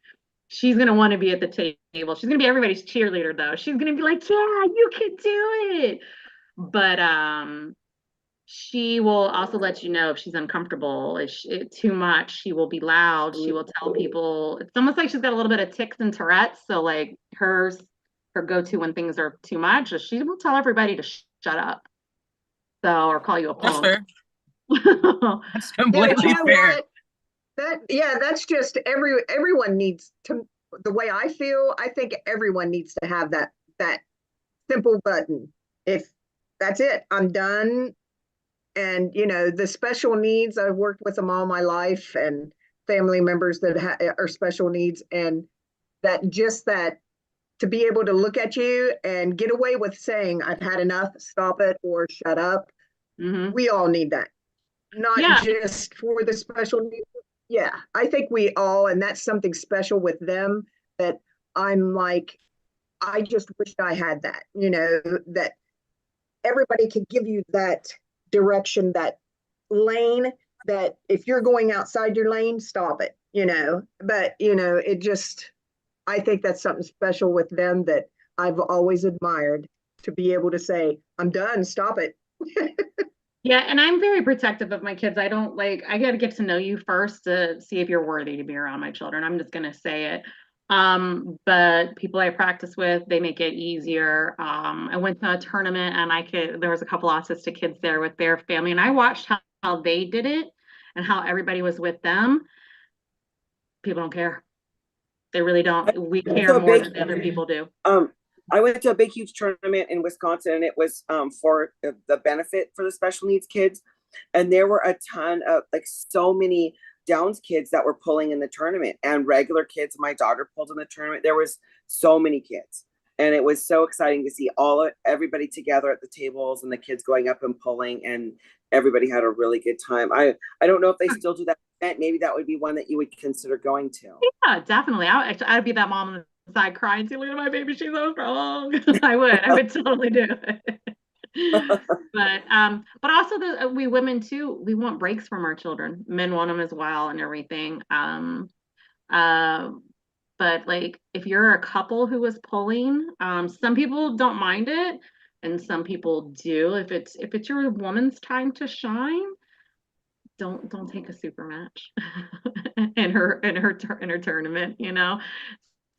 she's gonna want to be at the table. She's gonna be everybody's cheerleader though. She's gonna be like, yeah, you can do it. But she will also let you know if she's uncomfortable. If too much, she will be loud. She will tell people. It's almost like she's got a little bit of tics and Tourette's. So like her go-to when things are too much is she will tell everybody to shut up. So or call you a That's punk. fair. That's Yeah, but completely fair. That's just everyone needs to, the way I feel, I think everyone needs to have that simple button. If that's it, I'm done. And the special needs, I've worked with them all my life, and family members that are special needs, and that to be able to look at you and get away with saying I've had enough, stop it, or shut up. We all need that, not Yeah. just for the special needs. Yeah, I think we all, and that's something special with them that I'm like, I just wish I had that, that everybody could give you that direction, that lane, that if you're going outside your lane, stop it, but it just, I think that's something special with them that I've always admired, to be able to say, I'm done, stop it. Yeah, and I'm very protective of my kids. I don't I got to get to know you first to see if you're worthy to be around my children. I'm just going to say it. But people I practice with, they make it easier. I went to a tournament and there was a couple autistic kids there with their family, and I watched how they did it and how everybody was with them. People don't care. They really don't. We care more than other people do. I went to a big, huge tournament in Wisconsin, and it was for the benefit for the special needs kids. And there were a ton of so many Downs kids that were pulling in the tournament, and regular kids. My daughter pulled in the tournament. There was so many kids, and it was so exciting to see everybody together at the tables and the kids going up and pulling, and everybody had a really good time. I don't know if they still do that event. Maybe that would be one that you would consider going to. Yeah, definitely. I'd be that mom on the side crying, see, look at my baby, she's so strong. I would totally do it. But also we women too, we want breaks from our children. Men want them as well and everything. But if you're a couple who is pulling, some people don't mind it and some people do. If it's your woman's time to shine, don't take a super match in her tournament,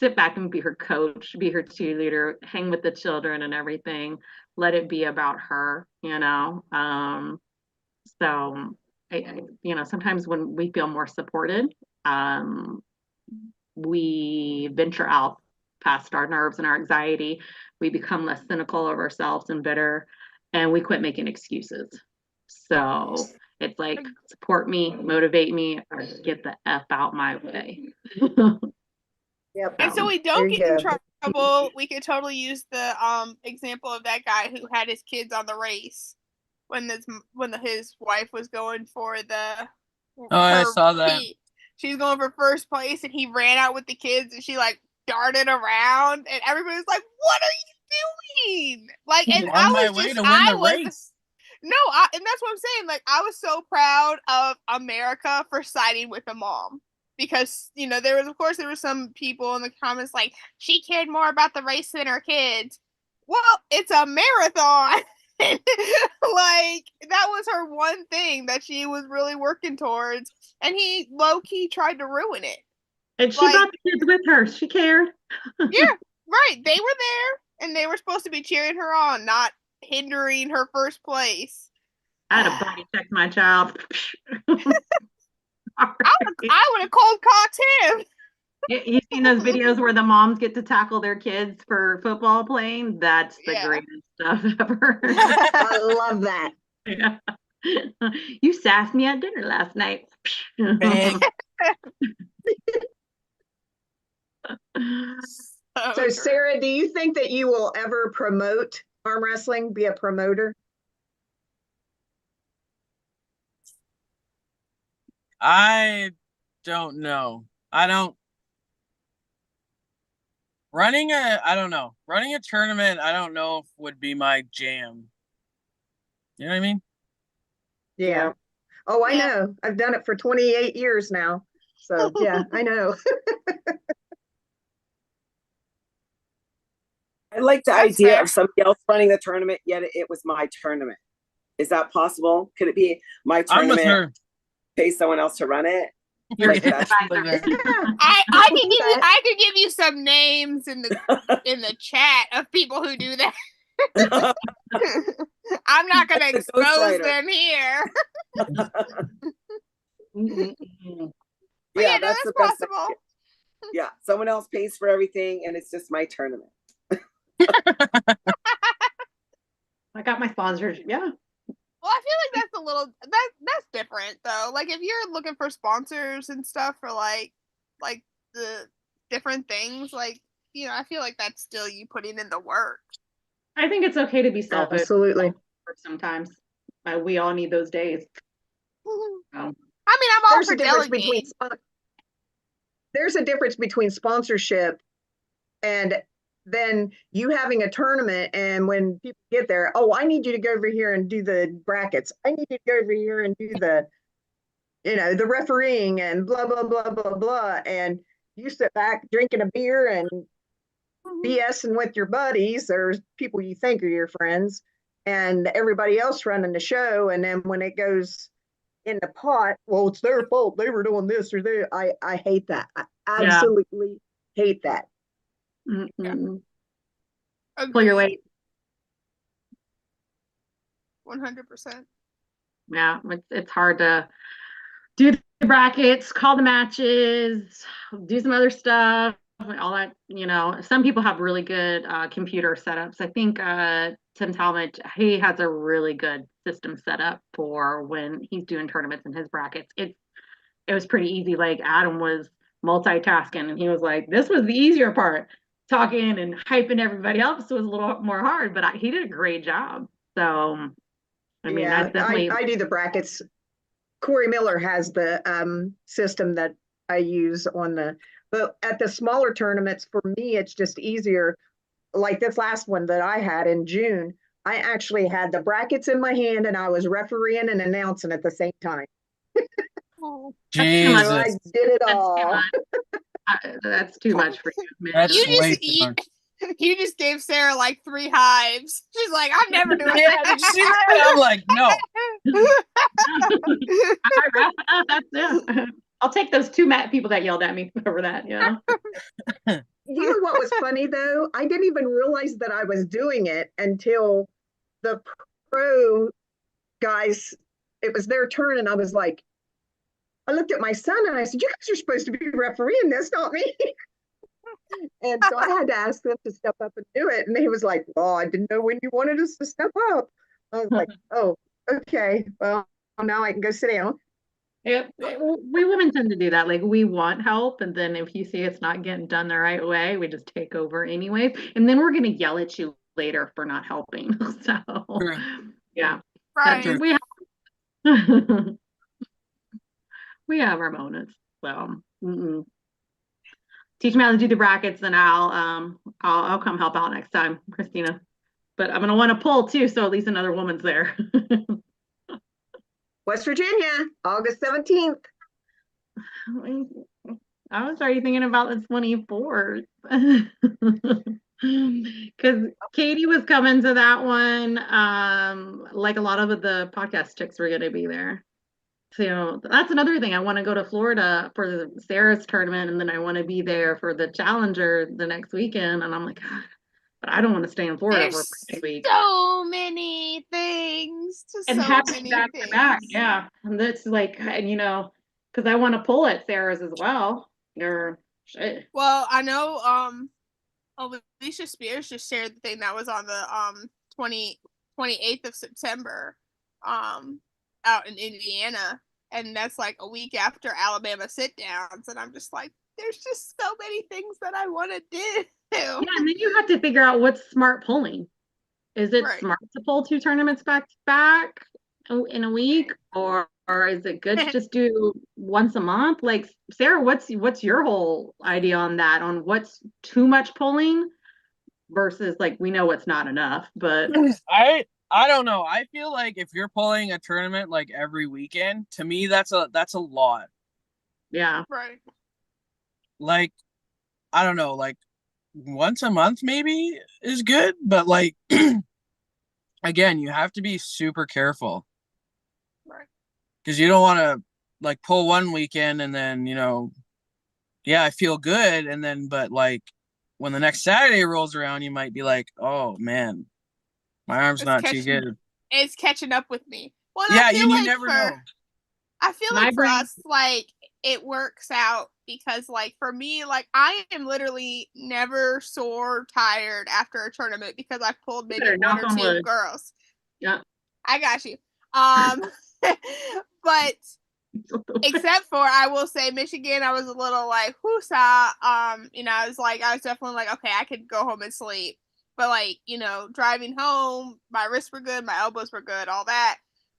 sit back and be her coach, be her cheerleader, hang with the children and everything. Let it be about her. So sometimes when we feel more supported, we venture out past our nerves and our anxiety. We become less cynical of ourselves and bitter, and we quit making excuses. So it's like, support me, motivate me, or get the F out my way. Yep. And so we don't get in trouble. We could totally use the example of that guy who had his kids on the race when his wife was going for I saw that. She's going for first place, and he ran out with the kids, and she darted around, and everybody was like, "What are you doing?" And on my way to win the race. No, and that's what I'm saying. I was so proud of America for siding with the mom. Because, there was some people in the comments she cared more about the race than her kids. Well, it's a marathon. That was her one thing that she was really working towards. And he low-key tried to ruin it. And she brought the kids with her. She cared. Yeah, right. They were there, and they were supposed to be cheering her on, not hindering her first place. I had a body check my child. I would have cold cocked him. You've seen those videos where the moms get to tackle their kids for football playing? That's the Yeah. greatest stuff ever. I love that. Yeah. You sassed me at dinner last night. Bang. So, true. Sarah, do you think that you will ever promote arm wrestling, be a promoter? I don't know. I don't I don't know. Running a tournament, I don't know if would be my jam. You know what I mean? Yeah. Oh, I Yeah. know. I've done it for 28 years now. So, yeah, I know. I like the That's idea fair. of somebody else running the tournament, yet it was my tournament. Is that possible? Could it be my I'm with tournament, her. pay someone else to run it? You're Like a that's supervisor. Yeah. I could give you some names in the chat of people who do that. I'm not gonna The expose ghostwriter. them here. But yeah, no, that's the that's best. possible. Yeah, someone else pays for everything, and it's just my tournament. I got my sponsors. Yeah. Well, I feel like that's a little that's different though. Like if you're looking for sponsors and stuff for like the different things, like I feel like that's still you putting in the work. I think it's okay to be selfish Absolutely. sometimes. We all need those days. I mean, I'm all There's for a difference delegating. there's a difference between sponsorship and then you having a tournament, and when people get there, oh, I need you to go over here and do the brackets. I need you to go over here and do the refereeing and blah, blah, blah, blah, blah. And you sit back drinking a beer and BSing with your buddies or people you think are your friends and everybody else running the show. And then when it goes in the pot, well, it's their fault. They were doing this or they. I hate that. I absolutely hate that. Mm-mm. Pull Agreed. your weight. 100%. Yeah, it's hard to do the brackets, call the matches, do some other stuff, all that. Some people have really good computer setups. I think Tim Talmadge, he has a really good system set up for when he's doing tournaments in his brackets. It was pretty easy. Like Adam was multitasking, and he was like, "This was the easier part. Talking and hyping everybody else was a little more hard, but he did a great job." So, I mean, Yeah, that's definitely. I do the brackets. Corey Miller has the system that I use but at the smaller tournaments, for me, it's just easier. Like this last one that I had in June, I actually had the brackets in my hand and I was refereeing and announcing at the same time. That's too much. So I Jesus. did it That's too all. much. That's too much for you, man. That's You way just too much. you just gave Sarah like 3 hives. She's like, I'm never doing Yeah, that. did you see that? I'm like, no. That's it. I'll take those 2 people that yelled at me over that. You know what was funny though? I didn't even realize that I was doing it until the pro guys, it was their turn, and I was like, I looked at my son and I said, "You guys are supposed to be refereeing this, not me." And so I had to ask them to step up and do it. And he was like, "Well, I didn't know when you wanted us to step up." I was like, "Oh, okay. Well, now I can go sit down." Yeah, we women tend to do that. Like we want help, and then if you see it's not getting done the right way, we just take over anyways. And then we're gonna yell at you later for not helping. So True. yeah, Right. we have our moments. So teach me how to do the brackets, and I'll come help out next time, Christina. But I'm gonna want to pull too, so at least another woman's there. West Virginia, August 17th. I was already thinking about the 24th. Because Katie was coming to that one. Like a lot of the podcast chicks were gonna be there. So that's another thing. I want to go to Florida for the Sarah's tournament, and then I want to be there for the Challenger the next weekend. And I'm like, God, but I don't want to stay in Florida There's for a week. so many things. And So have many back things. to back, yeah. And that's like, and because I want to pull at Sarah's as well. Or Shit. Well, I know Alicia Spears just shared the thing that was on the 28th of September out in Indiana, and that's like a week after Alabama sit downs, and I'm just like, there's just so many things that I want to do. Yeah, and then you have to figure out what's smart polling. Is it Right. smart to pull 2 tournaments back to back in a week, or is it good to just do once a month? Like, Sarah, what's your whole idea on that? On what's too much polling versus, like, we know what's not enough, but I don't know. I feel like if you're pulling a tournament like every weekend, to me that's a lot. yeah. Right. Like, I don't know, like once a month maybe is good, but like again, you have to be super careful. Right. Because you don't want to like pull one weekend and then, yeah, I feel good, and then but like when the next Saturday rolls around, you might be like, oh man, my arm's It's not too good. It's catching up with me. Well, Yeah, and you never know. I feel My like for brain- us, like it works out because, like, for me, like I am literally never sore tired after a tournament because I've pulled maybe Better one knock or on two wood. girls. Yeah. I got you. But except for, I will say, Michigan, I was a little like, whoosah. I was definitely like, okay, I could go home and sleep. But like, driving home, my wrists were good, my elbows were good, all that.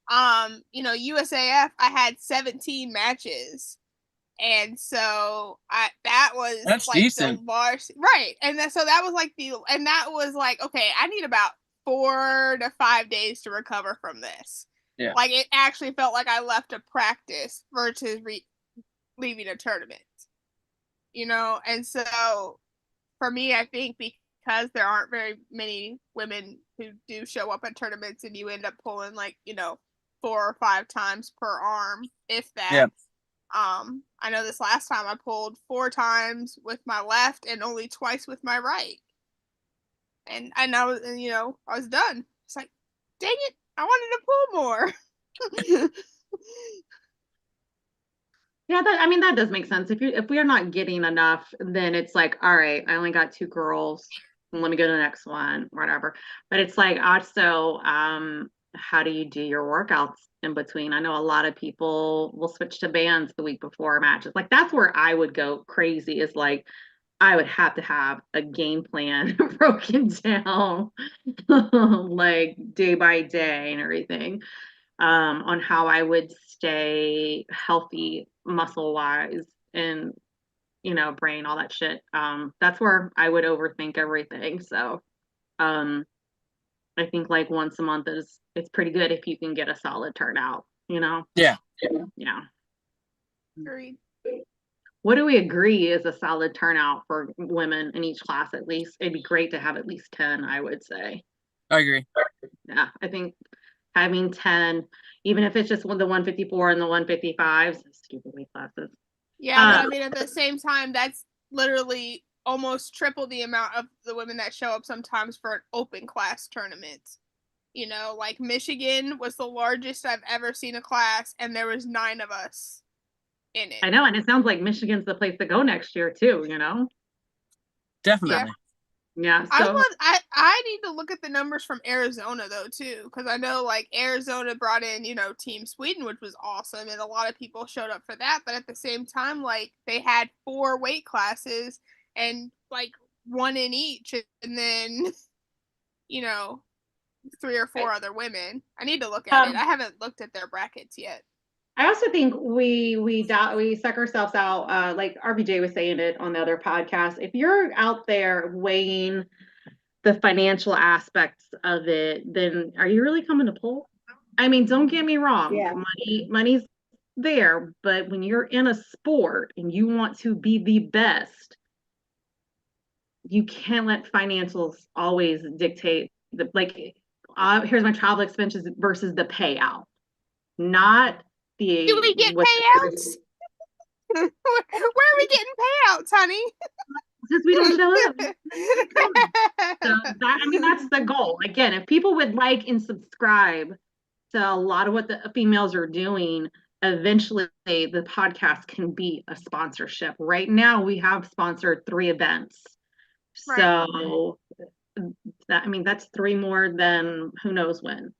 USAF, I had 17 matches. And so that was That's like decent. the large, right. So that was like that was like, okay, I need about 4 to 5 days to recover from this. Yeah. Like it actually felt like I left a practice versus leaving a tournament, and so for me, I think because there aren't very many women who do show up at tournaments and you end up pulling like, 4 or 5 times per arm, if that. Yeah. I know this last time I pulled 4 times with my left and only twice with my right. And I was done. It's like, dang it, I wanted to pull more. Yeah, that does make sense. If we are not getting enough, then it's like, all right, I only got 2 girls. Let me go to the next one, whatever. But it's like also, how do you do your workouts in between? I know a lot of people will switch to bands the week before matches. Like that's where I would go crazy, is like I would have to have a game plan broken down like day by day and everything, on how I would stay healthy muscle wise and brain, all that shit. That's where I would overthink everything. So I think like once a month it's pretty good if you can get a solid turnout, Yeah. Yeah. Agreed. What do we agree is a solid turnout for women in each class? At least it'd be great to have at least 10, I would say. I agree. Yeah, I think having 10, even if it's just the 154 and the 155s, stupid weight classes. Yeah, but I mean, at the same time, that's literally almost triple the amount of the women that show up sometimes for an open class tournament. Like Michigan was the largest I've ever seen a class, and there was 9 of us in it. I know, and it sounds like Michigan's the place to go next year too, Definitely. Yeah. So I need to look at the numbers from Arizona though too, because I know like Arizona brought in Team Sweden, which was awesome, and a lot of people showed up for that. But at the same time, like they had 4 weight classes and like 1 in each, and then 3 or 4 other women. I need to look at it. I haven't looked at their brackets yet. I also think we suck ourselves out. Like RBJ was saying it on the other podcast. If you're out there weighing the financial aspects of it, then are you really coming to pull? I mean, don't get me wrong. Yeah. Money's there, but when you're in a sport and you want to be the best, you can't let financials always dictate here's my travel expenses versus the payout, not the. Do we get payouts? Where are we getting payouts, honey? Since we don't show up. So that's the goal. Again, if people would like and subscribe to a lot of what the females are doing, eventually the podcast can be a sponsorship. Right now we have sponsored 3 events. Right. So that, I mean, that's 3 more than who knows when.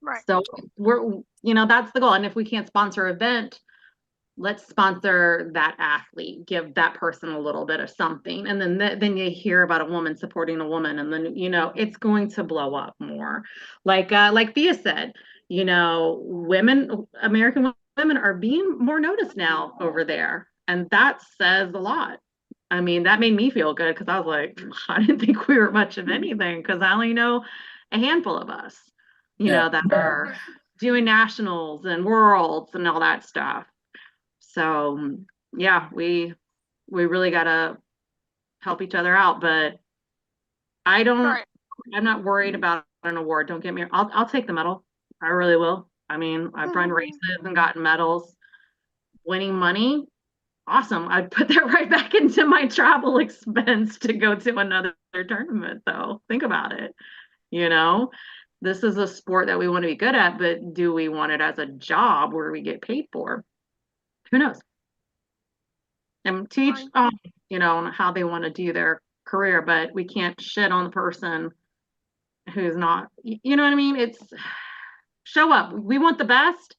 Right. So we're, that's the goal. And if we can't sponsor an event, let's sponsor that athlete, give that person a little bit of something. And then you hear about a woman supporting a woman, and then, it's going to blow up more. Like Thea said, American women are being more noticed now over there. And that says a lot. I mean, that made me feel good because I was like, I didn't think we were much of anything, because I only know a handful of us, that are doing nationals and worlds and all that stuff. So yeah, we really gotta help each other out. But Right. I'm not worried about an award. Don't get me. I'll take the medal. I really will. I mean, I've run races and gotten medals. Winning money, awesome. I'd put that right back into my travel expense to go to another tournament, though. Think about it. This is a sport that we want to be good at, but do we want it as a job where we get paid for? Who knows? And teach, how they want to do their career, but we can't shit on the person who's not, you know what I mean? It's show up. We want the best,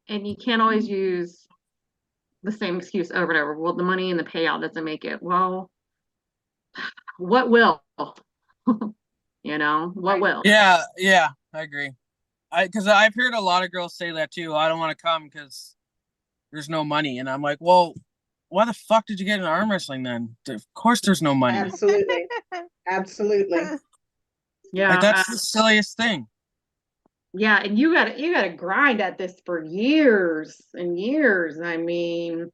and you can't always use the same excuse over and over. Well, the money and the payout doesn't make it. Well, what will? What will? Yeah, I agree. Because I've heard a lot of girls say that too. I don't want to come because there's no money, and I'm like, well, why the fuck did you get into arm wrestling then? Of course, there's no money. Absolutely. Absolutely. Yeah, Like, that's the silliest thing. Yeah, and you gotta grind at this for years and years. I mean,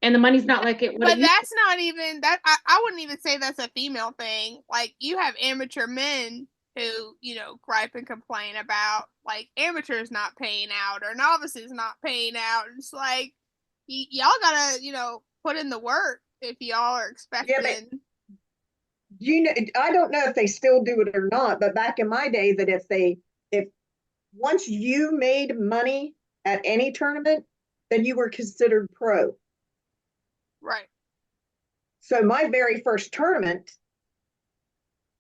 and the money's not like it. But that's not even that. I wouldn't even say that's a female thing. Like, you have amateur men who, gripe and complain about, like, amateurs not paying out or novices not paying out. It's like, y'all gotta, put in the work if y'all are expecting. Yeah, I don't know if they still do it or not, but back in my day, that if once you made money at any tournament, then you were considered pro. Right. So my very first tournament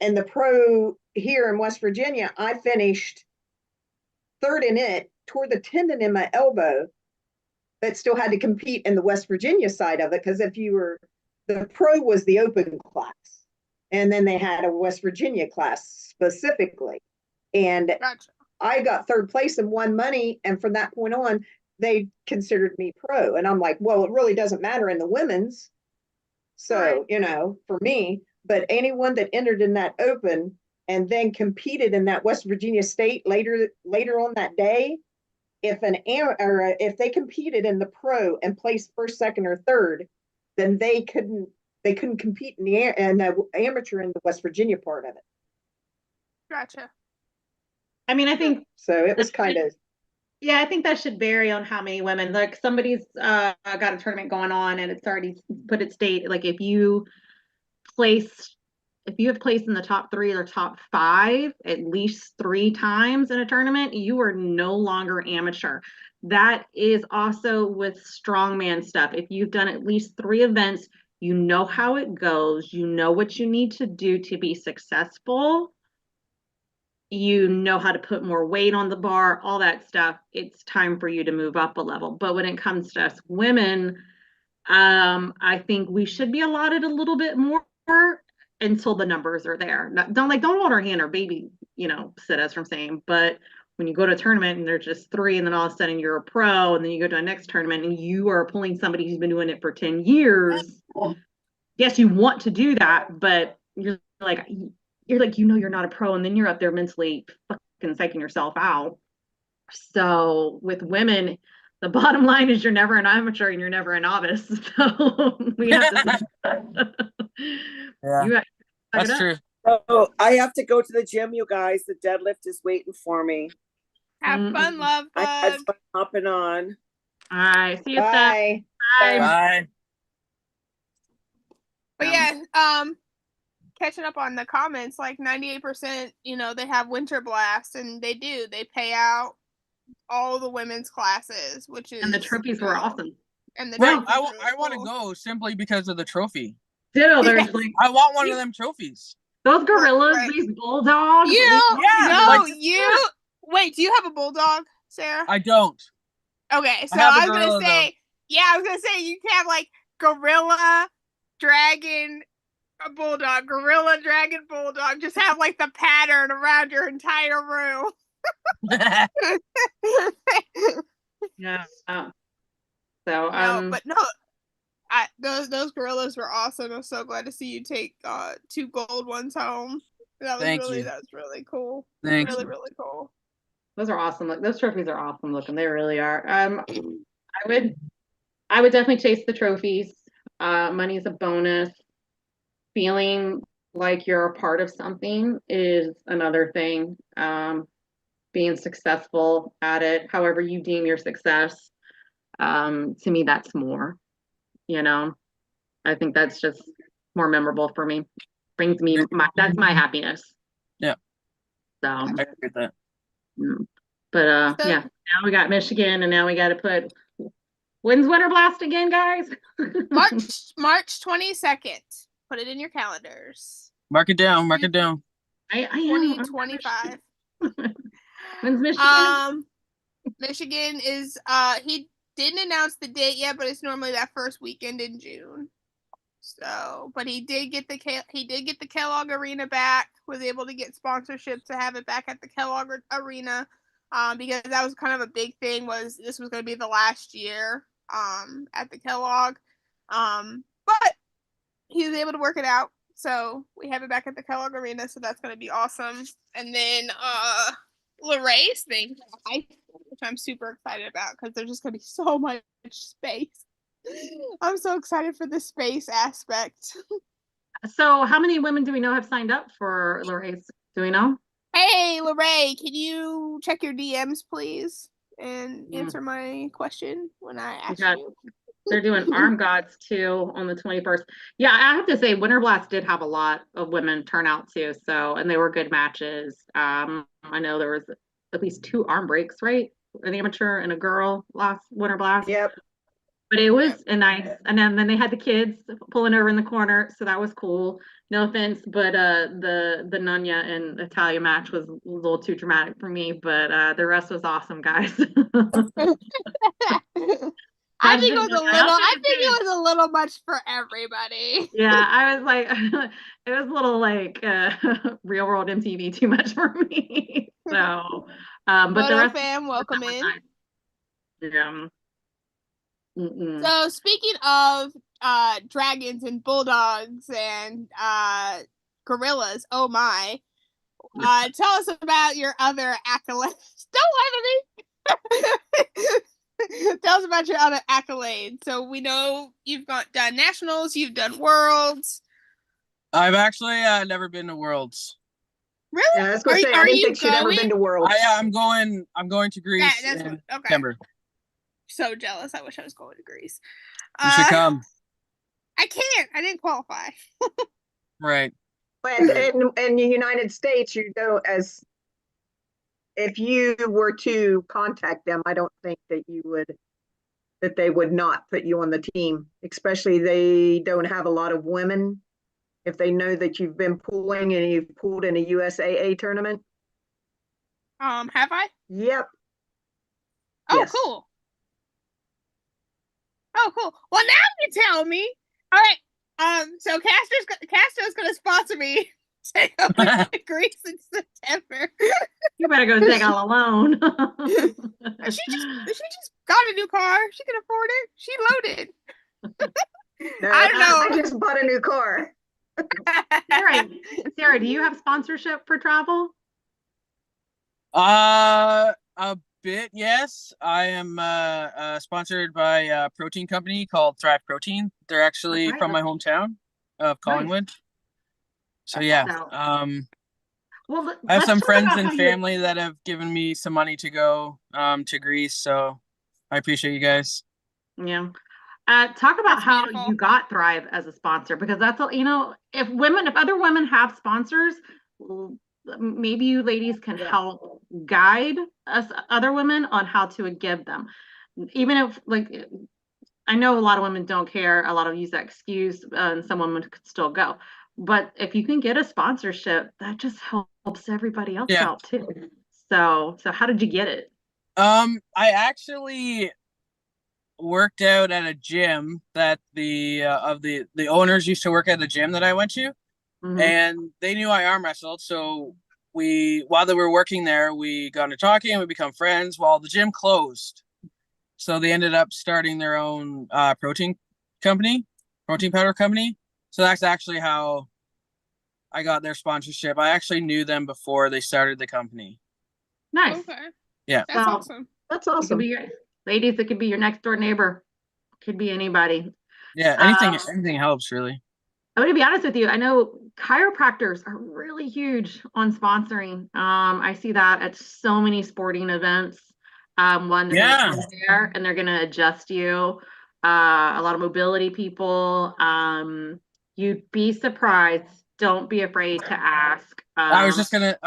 in the pro here in West Virginia, I finished 3rd in it, tore the tendon in my elbow, but still had to compete in the West Virginia side of it, because the pro was the open class. And then they had a West Virginia class specifically. And Gotcha. I got 3rd place and won money. And from that point on, they considered me pro. And I'm like, well, it really doesn't matter in the women's. So, for me, but anyone that entered in that open and then competed in that West Virginia state later on that day, if they competed in the pro and placed 1st, 2nd, or 3rd, then they couldn't compete in the amateur in the West Virginia part of it. Gotcha. I mean, I think so. It was kind of. Yeah, I think that should vary on how many women. Like, somebody's got a tournament going on and it's already put its date. Like, if you have placed in the top 3 or top 5 at least 3 times in a tournament, you are no longer amateur. That is also with strongman stuff. If you've done at least 3 events, you know how it goes, you know what you need to do to be successful, you know how to put more weight on the bar, all that stuff. It's time for you to move up a level. But when it comes to us women, I think we should be allotted a little bit more until the numbers are there. Don't hold our hand or baby, sit us from saying, but when you go to a tournament and there's just 3, and then all of a sudden you're a pro, and then you go to a next tournament and you are pulling somebody who's been doing it for 10 years. Yes, you want to do that, but you're like, you're not a pro, and then you're up there mentally fucking psyching yourself out. So with women, the bottom line is you're never an amateur and you're never a novice. So we have to. Yeah, that's true. Oh, I have to go to the gym, you guys. The deadlift is waiting for me. Have fun, love bug. I had fun hopping on. All right, see you. Bye. Bye. But yeah, catching up on the comments, like 98%, they have winter blast, and they pay out all the women's classes, which is And the trophies were awesome. And the Right. trophies I were want to cool. go simply because of the trophy. Ditto, there's Yes. like I want one of them trophies. those gorillas, Right. these bulldogs. Yeah, No, like- you wait, do you have a bulldog, Sarah? I don't. Okay, so have a I was gonna gorilla, say, I was gonna say you can have like gorilla, dragon, a bulldog, gorilla, dragon, bulldog. Just have like the pattern around your entire room. Yeah. So No, but no, those gorillas were awesome. I'm so glad to see you take 2 gold ones home. That was really cool. Thanks. Really, really cool. those are awesome. Like those trophies are awesome looking. They really are. I would definitely chase the trophies. Money's a bonus. Feeling like you're a part of something is another thing. Being successful at it, however you deem your success, to me, that's more. I think that's just more memorable for me. Brings me that's my happiness. Yeah. So I agree with that. But yeah, now we got Michigan, and now we got to put when's Winter Blast again, guys? March 22nd. Put it in your calendars. Mark it down. Mark it down. I am 2025. When's Michigan? Michigan is he didn't announce the date yet, but it's normally that first weekend in June. So, but he did get the Kellogg Arena back. Was able to get sponsorship to have it back at the Kellogg Arena, because that was kind of a big thing. Was this was going to be the last year at the Kellogg, but he was able to work it out. So we have it back at the Kellogg Arena. So that's going to be awesome. And then Lorraine's thing, which I'm super excited about because there's just going to be so much space. I'm so excited for the space aspect. So how many women do we know have signed up for Lorraine's? Do we know? Hey, Lorraine, can you check your DMs, please, and answer my question when I ask you? They're doing Arm Gods too on the 21st. Yeah, I have to say Winter Blast did have a lot of women turn out too. So, and they were good matches. I know there was at least 2 arm breaks, right? An amateur and a girl last Winter Blast. Yep. But it was a nice, and then they had the kids pulling over in the corner, so that was cool. No offense, but the Nunya and Italia match was a little too dramatic for me, but the rest was awesome, guys. I think it was a little much for everybody. Yeah, I was like, it was a little like real world MTV too much for me. So, but the rest fam, welcome in. nice. Yeah. So speaking of dragons and bulldogs and gorillas, oh my. Tell us about your other accolades. Don't lie to me. Tell us about your other accolades. So we know you've done nationals, you've done worlds. I've actually never been to Worlds. Really? Yeah, I was gonna say I didn't think she'd ever been to Worlds. I'm going to Greece in September. So jealous. I wish I was going to Greece. You should come. I can't. I didn't qualify. Right. But in the United States, you know, as if you were to contact them, I don't think that they would not put you on the team. Especially they don't have a lot of women. If they know that you've been pooling and you've pooled in a USAA tournament. Have I? Yep. Oh, yes. Cool. Oh, cool. Well, now you tell me. All right. So Castro's gonna sponsor me to go to Greece in September. You better go take all alone. She just got a new car. She can afford it. She loaded. No, I don't know. I just bought a new car. Sarah, do you have sponsorship for travel? A bit, yes. I am sponsored by a protein company called Thrive Protein. They're actually from my hometown of Collingwood. Nice. So yeah, well, I have some friends and family that have given me some money to go to Greece. So I appreciate you guys. Yeah. Talk about how you got Thrive as a sponsor, because that's all, if other women have sponsors, maybe you ladies can help guide us other women on how to give them. Even if, like, I know a lot of women don't care, a lot of use that excuse, and some women could still go. But if you can get a sponsorship, that just helps everybody else Yeah. out too. So how did you get it? I actually worked out at a gym that the owners used to work at the gym that I went to, and they knew I arm wrestled. So while they were working there, we got into talking and we become friends. While the gym closed, so they ended up starting their own protein powder company. So that's actually how I got their sponsorship. I actually knew them before they started the company. Nice. Okay. Yeah. That's So, awesome. That's It could awesome. be ladies, it could be your next door neighbor. Could be anybody. Yeah, anything helps, really. I'm going to be honest with you. I know chiropractors are really huge on sponsoring. I see that at so many sporting events. One, they're going to come there and they're going to adjust you. A lot of mobility people. You'd be surprised. Don't be afraid to ask. I was just gonna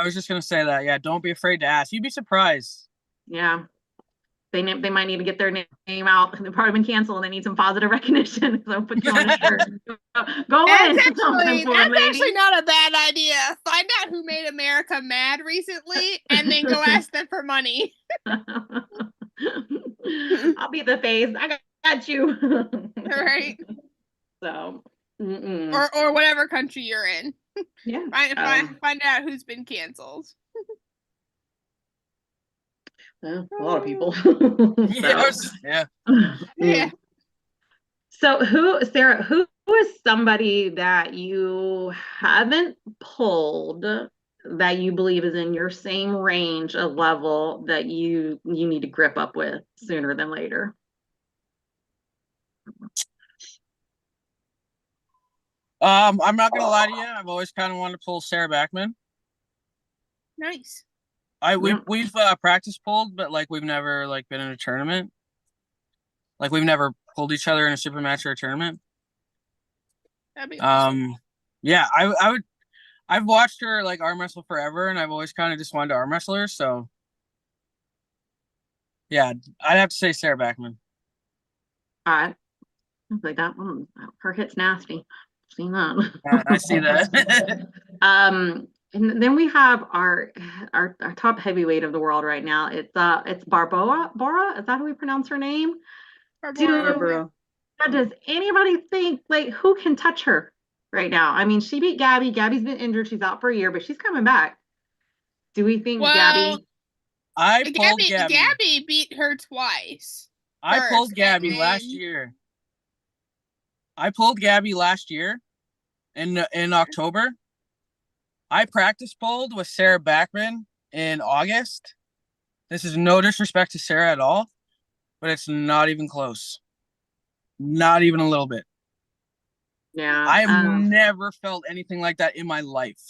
say that. Yeah, don't be afraid to ask. You'd be surprised. Yeah. They might need to get their name out. They've probably been canceled. They need some positive recognition. So put you on a shirt. Go That's in. actually not a bad idea. Find out who made America mad recently, and then go ask them for money. I'll be the face. I got you. Right. So, or whatever country you're in. Yeah. Find out who's been canceled. A lot of people. Yeah. Yeah. So Sarah, who is somebody that you haven't pulled that you believe is in your same range of level that you need to grip up with sooner than later? I'm not gonna lie to you. I've always kind of wanted to pull Sarah Backman. Nice. We've practice pulled, but like we've never like been in a tournament. Like we've never pulled each other in a super match or a tournament. That'd be awesome. Yeah, I've watched her like arm wrestle forever, and I've always kind of just wanted to arm wrestle her. So yeah, I'd have to say Sarah Backman. All right. Like that one, her hit's nasty. Seen that. Yeah, I see that. And then we have our top heavyweight of the world right now. It's Barbora. Bora, is that how we pronounce her name? Barbara. Does anybody think, like, who can touch her right now? I mean, she beat Gabby. Gabby's been injured. She's out for a year, but she's coming back. Do we think Gabby? I pulled Gabby. Gabby beat her twice. I pulled Gabby last year. I pulled Gabby last year in October. I practice pulled with Sarah Backman in August. This is no disrespect to Sarah at all, but it's not even close. Not even a little bit. Yeah. I have never felt anything like that in my life.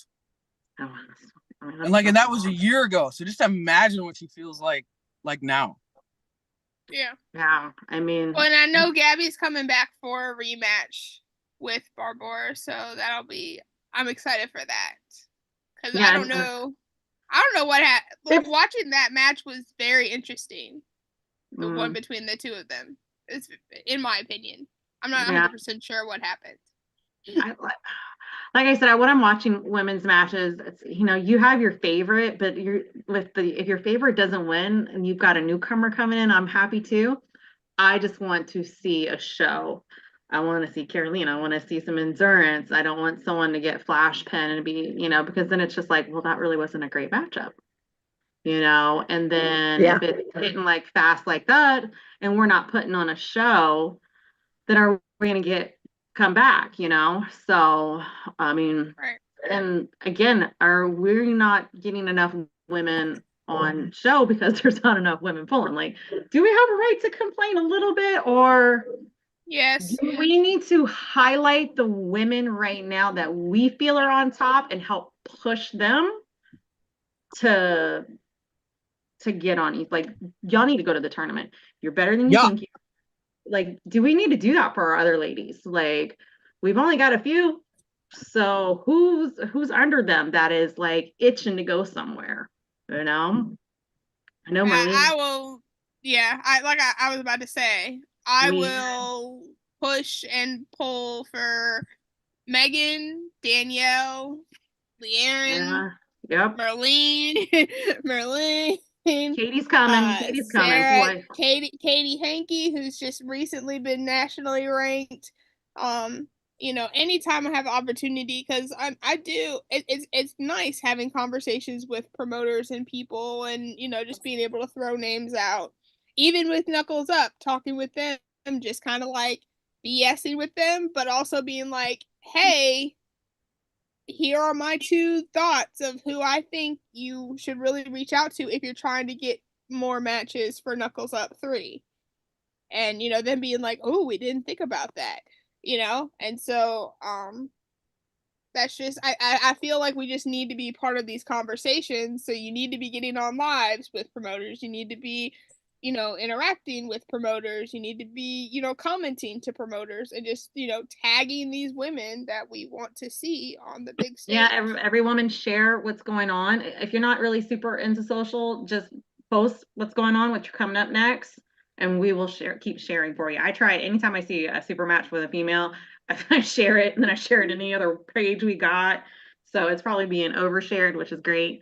And that was a year ago. So just imagine what she feels like now. Yeah. Yeah. I mean, well, and I know Gabby's coming back for a rematch with Barbara, so I'm excited for that. Because I don't know what happened. Watching that match was very interesting. The one between the two of them, is, in my opinion. I'm not 100% sure what happened. Like I said, when I'm watching women's matches, it's, you have your favorite, but if your favorite doesn't win and you've got a newcomer coming in, I'm happy too. I just want to see a show. I want to see Carolina. I want to see some endurance. I don't want someone to get flash pen and be, because then it's just like, well, that really wasn't a great matchup. And then if it's hitting like fast like that and we're not putting on a show, then are we going to come back, So, I mean, right. And again, are we not getting enough women on show because there's not enough women pulling? Like, do we have a right to complain a little bit, or yes, do we need to highlight the women right now that we feel are on top and help push them to get on? Like, y'all need to go to the tournament. You're better than you think. Like, do we need to do that for our other ladies? Like, we've only got a few. So who's under them that is like itching to go somewhere, I know I Marlene. will. Yeah, I was about to say, I will push and pull for Megan, Danielle, Leanne, Yep. Merlene, Merlene, Katie's coming. Katie's coming, Sarah, boy. Katie Hankey, who's just recently been nationally ranked. Anytime I have opportunity, because I do, it's nice having conversations with promoters and people, and just being able to throw names out, even with Knuckles Up, talking with them, just kind of like BSing with them, but also being like, hey, here are my 2 thoughts of who I think you should really reach out to if you're trying to get more matches for Knuckles Up 3. And, them being like, oh, we didn't think about that, And so, that's just, I feel like we just need to be part of these conversations. So you need to be getting on lives with promoters. You need to be, interacting with promoters. You need to be, commenting to promoters and just, tagging these women that we want to see on the big stage. Yeah, every woman share what's going on. If you're not really super into social, just post what's going on, what's coming up next, and we will keep sharing for you. I try anytime I see a super match with a female, I share it, and then I share it in any other page we got. So it's probably being overshared, which is great.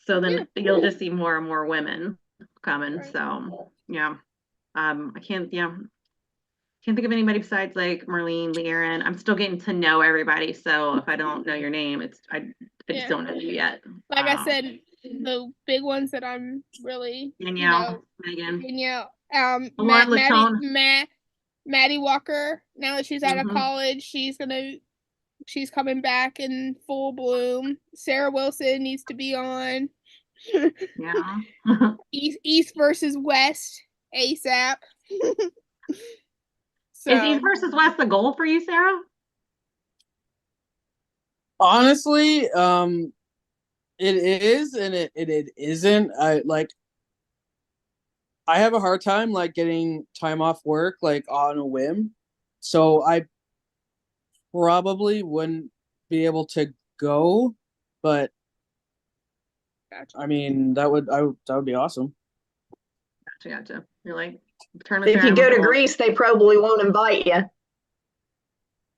So then you'll just see more and more women coming. Right. So yeah, I can't think of anybody besides like Marlene, Leerin. I'm still getting to know everybody. So if I don't know your name, I just don't know you yet. Like I said, the big ones that I'm really, Danielle, Megan, Danielle, Maddie Walker. Now that she's out of college, she's coming back in full bloom. Sarah Wilson needs to be on. Yeah. East versus West ASAP. Is East versus West the goal for you, Sarah? Honestly, it is and it isn't. I have a hard time like getting time off work like on a whim. So I probably wouldn't be able to go, but gotcha. I mean that would be awesome. Gotcha. You're like tournaments. If you go to Greece, they probably won't invite you.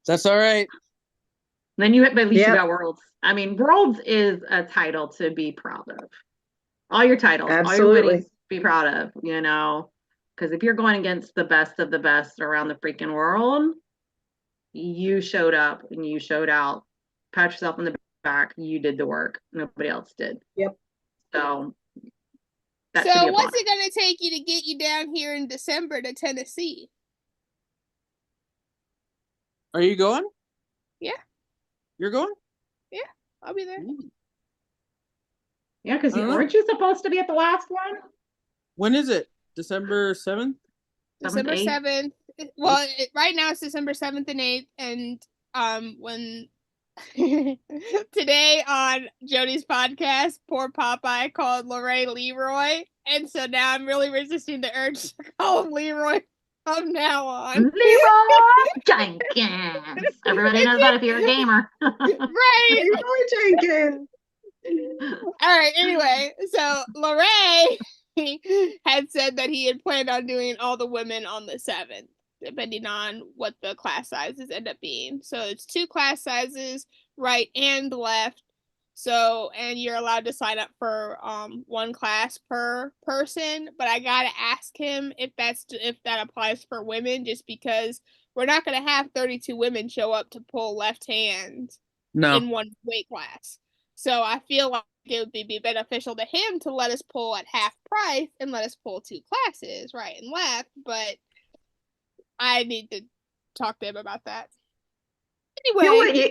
That's all right. Then at least you got Worlds. I mean, Worlds is a title to be proud of. All your titles, all your winnings, be proud of, because if you're going against the best of the best around the freaking world, you showed up and you showed out. Pat yourself in the back. You did the work. Nobody else did. Yep. So what's it going to take you to get you down here in December to Tennessee? Are you going? Yeah. You're going? Yeah, I'll be there. Yeah, because weren't you supposed to be at the last one? When is it? December 7th? December 7th. Well, right now it's December 7th and 8th. And when today on Jody's podcast, poor Popeye called Lorray Leroy. And so now I'm really resisting the urge to call him Leroy from now on. Leroy Jenkins. Everybody knows that if you're a gamer. Right. Leroy Jenkins. All right, anyway, so Lorray had said that he had planned on doing all the women on the 7th, depending on what the class sizes end up being. So it's 2 class sizes, right and left. So, and you're allowed to sign up for 1 class per person, but I gotta ask him if that applies for women, just because we're not gonna have 32 women show up to pull left hand in 1 weight class. So I feel like it would be beneficial to him to let us pull at half price and let us pull 2 classes, right and left. But I need to talk to him about that. Anyway,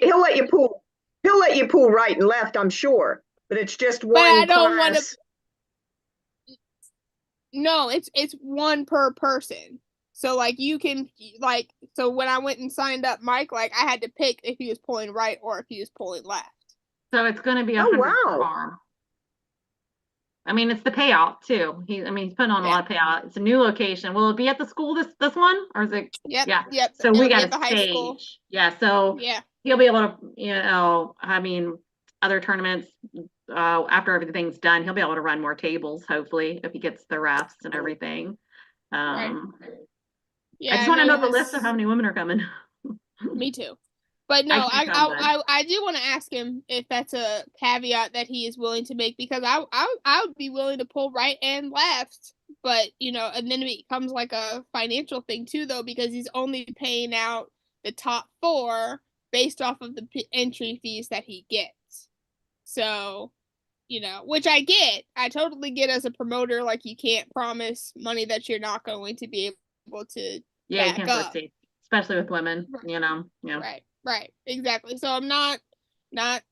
he'll let you pull. He'll let you pull right and left, I'm sure. But it's just one. But I don't want to. No, it's 1 per person. So like you can so when I went and signed up Mike, like I had to pick if he was pulling right or if he was pulling left. So it's going to be $100 per arm. I mean, it's the payout too. He's putting on a lot of payout. It's a new location. Will it be at the school this one, or is it? Yep. Yeah. Yep. So we got a stage. Yeah. So he'll be able to, other tournaments, after everything's done, he'll be able to run more tables, hopefully, if he gets the refs and everything. Right. I Yeah, just want to no, know the list of how many women are coming. me too. But no, I can't come, but I do want to ask him if that's a caveat that he is willing to make, because I would be willing to pull right and left, but you know, and then it becomes like a financial thing too, though, because he's only paying out the top 4 based off of the entry fees that he gets. So, you know, which I totally get as a promoter. Like, you can't promise money that you're not going to be able to yeah, you back can't up. foresee, especially with women, Right. you know. Yeah. Right, exactly. So I'm not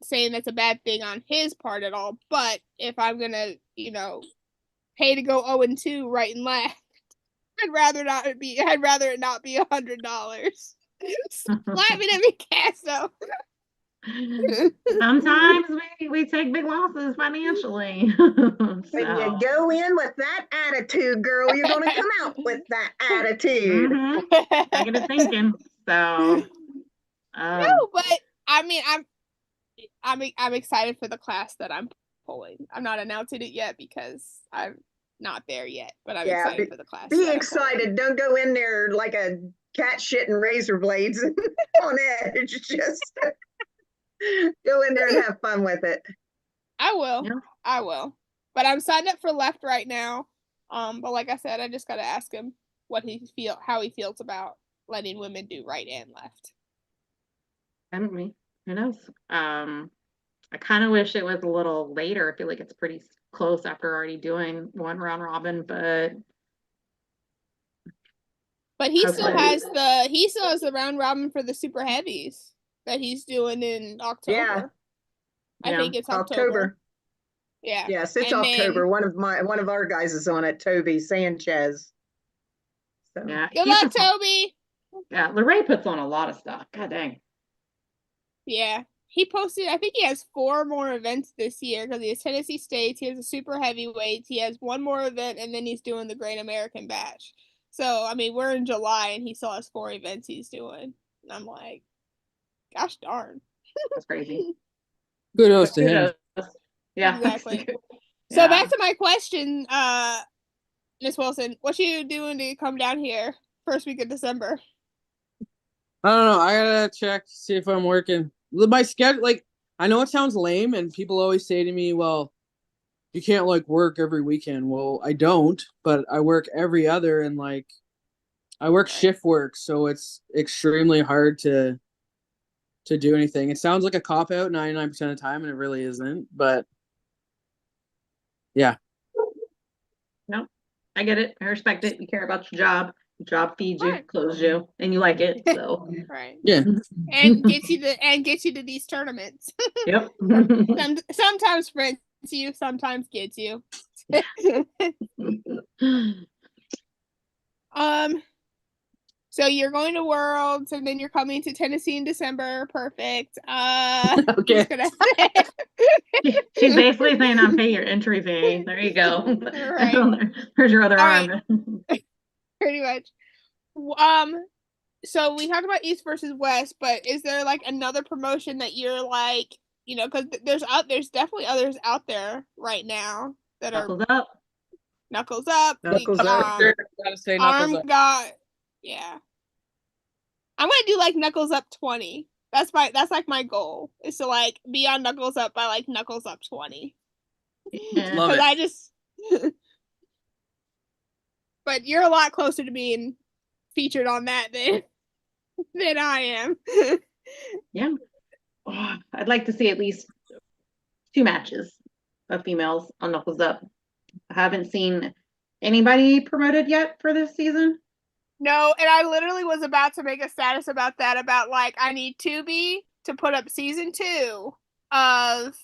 saying that's a bad thing on his part at all, but if I'm gonna, you know, pay to go 0-2 right and left, I'd rather it not be $100. Slap it at me, Casso. Sometimes we take big losses financially. When you go in with that attitude, girl, you're going to come out with that attitude. Negative thinking. So, No, but I mean, I'm excited for the class that I'm pulling. I'm not announcing it yet because I'm not there yet, but I'm excited for the class. Be excited. Don't go in there like a cat shitting razor blades on edge. Just go in there and have fun with it. I will. Yeah. I will. But I'm signed up for left right now. But like I said, I just gotta ask him how he feels about letting women do right and left. And who knows? I kind of wish it was a little later. I feel like it's pretty close after already doing one round robin, but he still has the round robin for the super heavies that he's doing in October. Yeah. I think it's October. Yeah. Yes, it's October. One of our guys is on it, Toby Sanchez. So. Yeah. Good luck, Toby. Yeah, Lorray puts on a lot of stuff. God dang. Yeah. He posted, I think he has 4 more events this year, because he has Tennessee States, he has a super heavyweights, he has 1 more event, and then he's doing the Great American Bash. So, I mean, we're in July, and he still has 4 events he's doing. And I'm like, gosh darn. That's crazy. Kudos to him. Yeah. Exactly. So back to my question, Miss Wilson, what you doing to come down here first week of December? I don't know. I gotta check, see if I'm working. My schedule, like, I know it sounds lame, and people always say to me, well, you can't like work every weekend. Well, I don't, but I work every other, and like I work shift work, so it's extremely hard to do anything. It sounds like a cop out 99% of the time, and it really isn't. But yeah. No, I get it. I respect it. You care about your job. Your job feeds you, clothes you, and you like it. So right. Yeah. And gets you to these tournaments. Yep. Sometimes friends you, sometimes gets you. So you're going to Worlds, and then you're coming to Tennessee in December. Perfect. Okay. She's basically saying I'll pay your entry fee. There you go. Right. There's your other arm. Right. Pretty much. So we talked about East versus West, but is there like another promotion that you're like, you know, because there's definitely others out there right now that Knuckles are up. Knuckles up. Knuckles up. Gotta say Knuckles up. Yeah. I'm gonna do like Knuckles Up 20. That's like my goal, is to like be on Knuckles Up by like Knuckles Up 20. Yeah. Love it. I just but you're a lot closer to being featured on that than I am. Yeah. Oh, I'd like to see at least 2 matches of females on Knuckles Up. I haven't seen anybody promoted yet for this season. No, and I literally was about to make a status about that, about like I need Tubi to put up season 2 of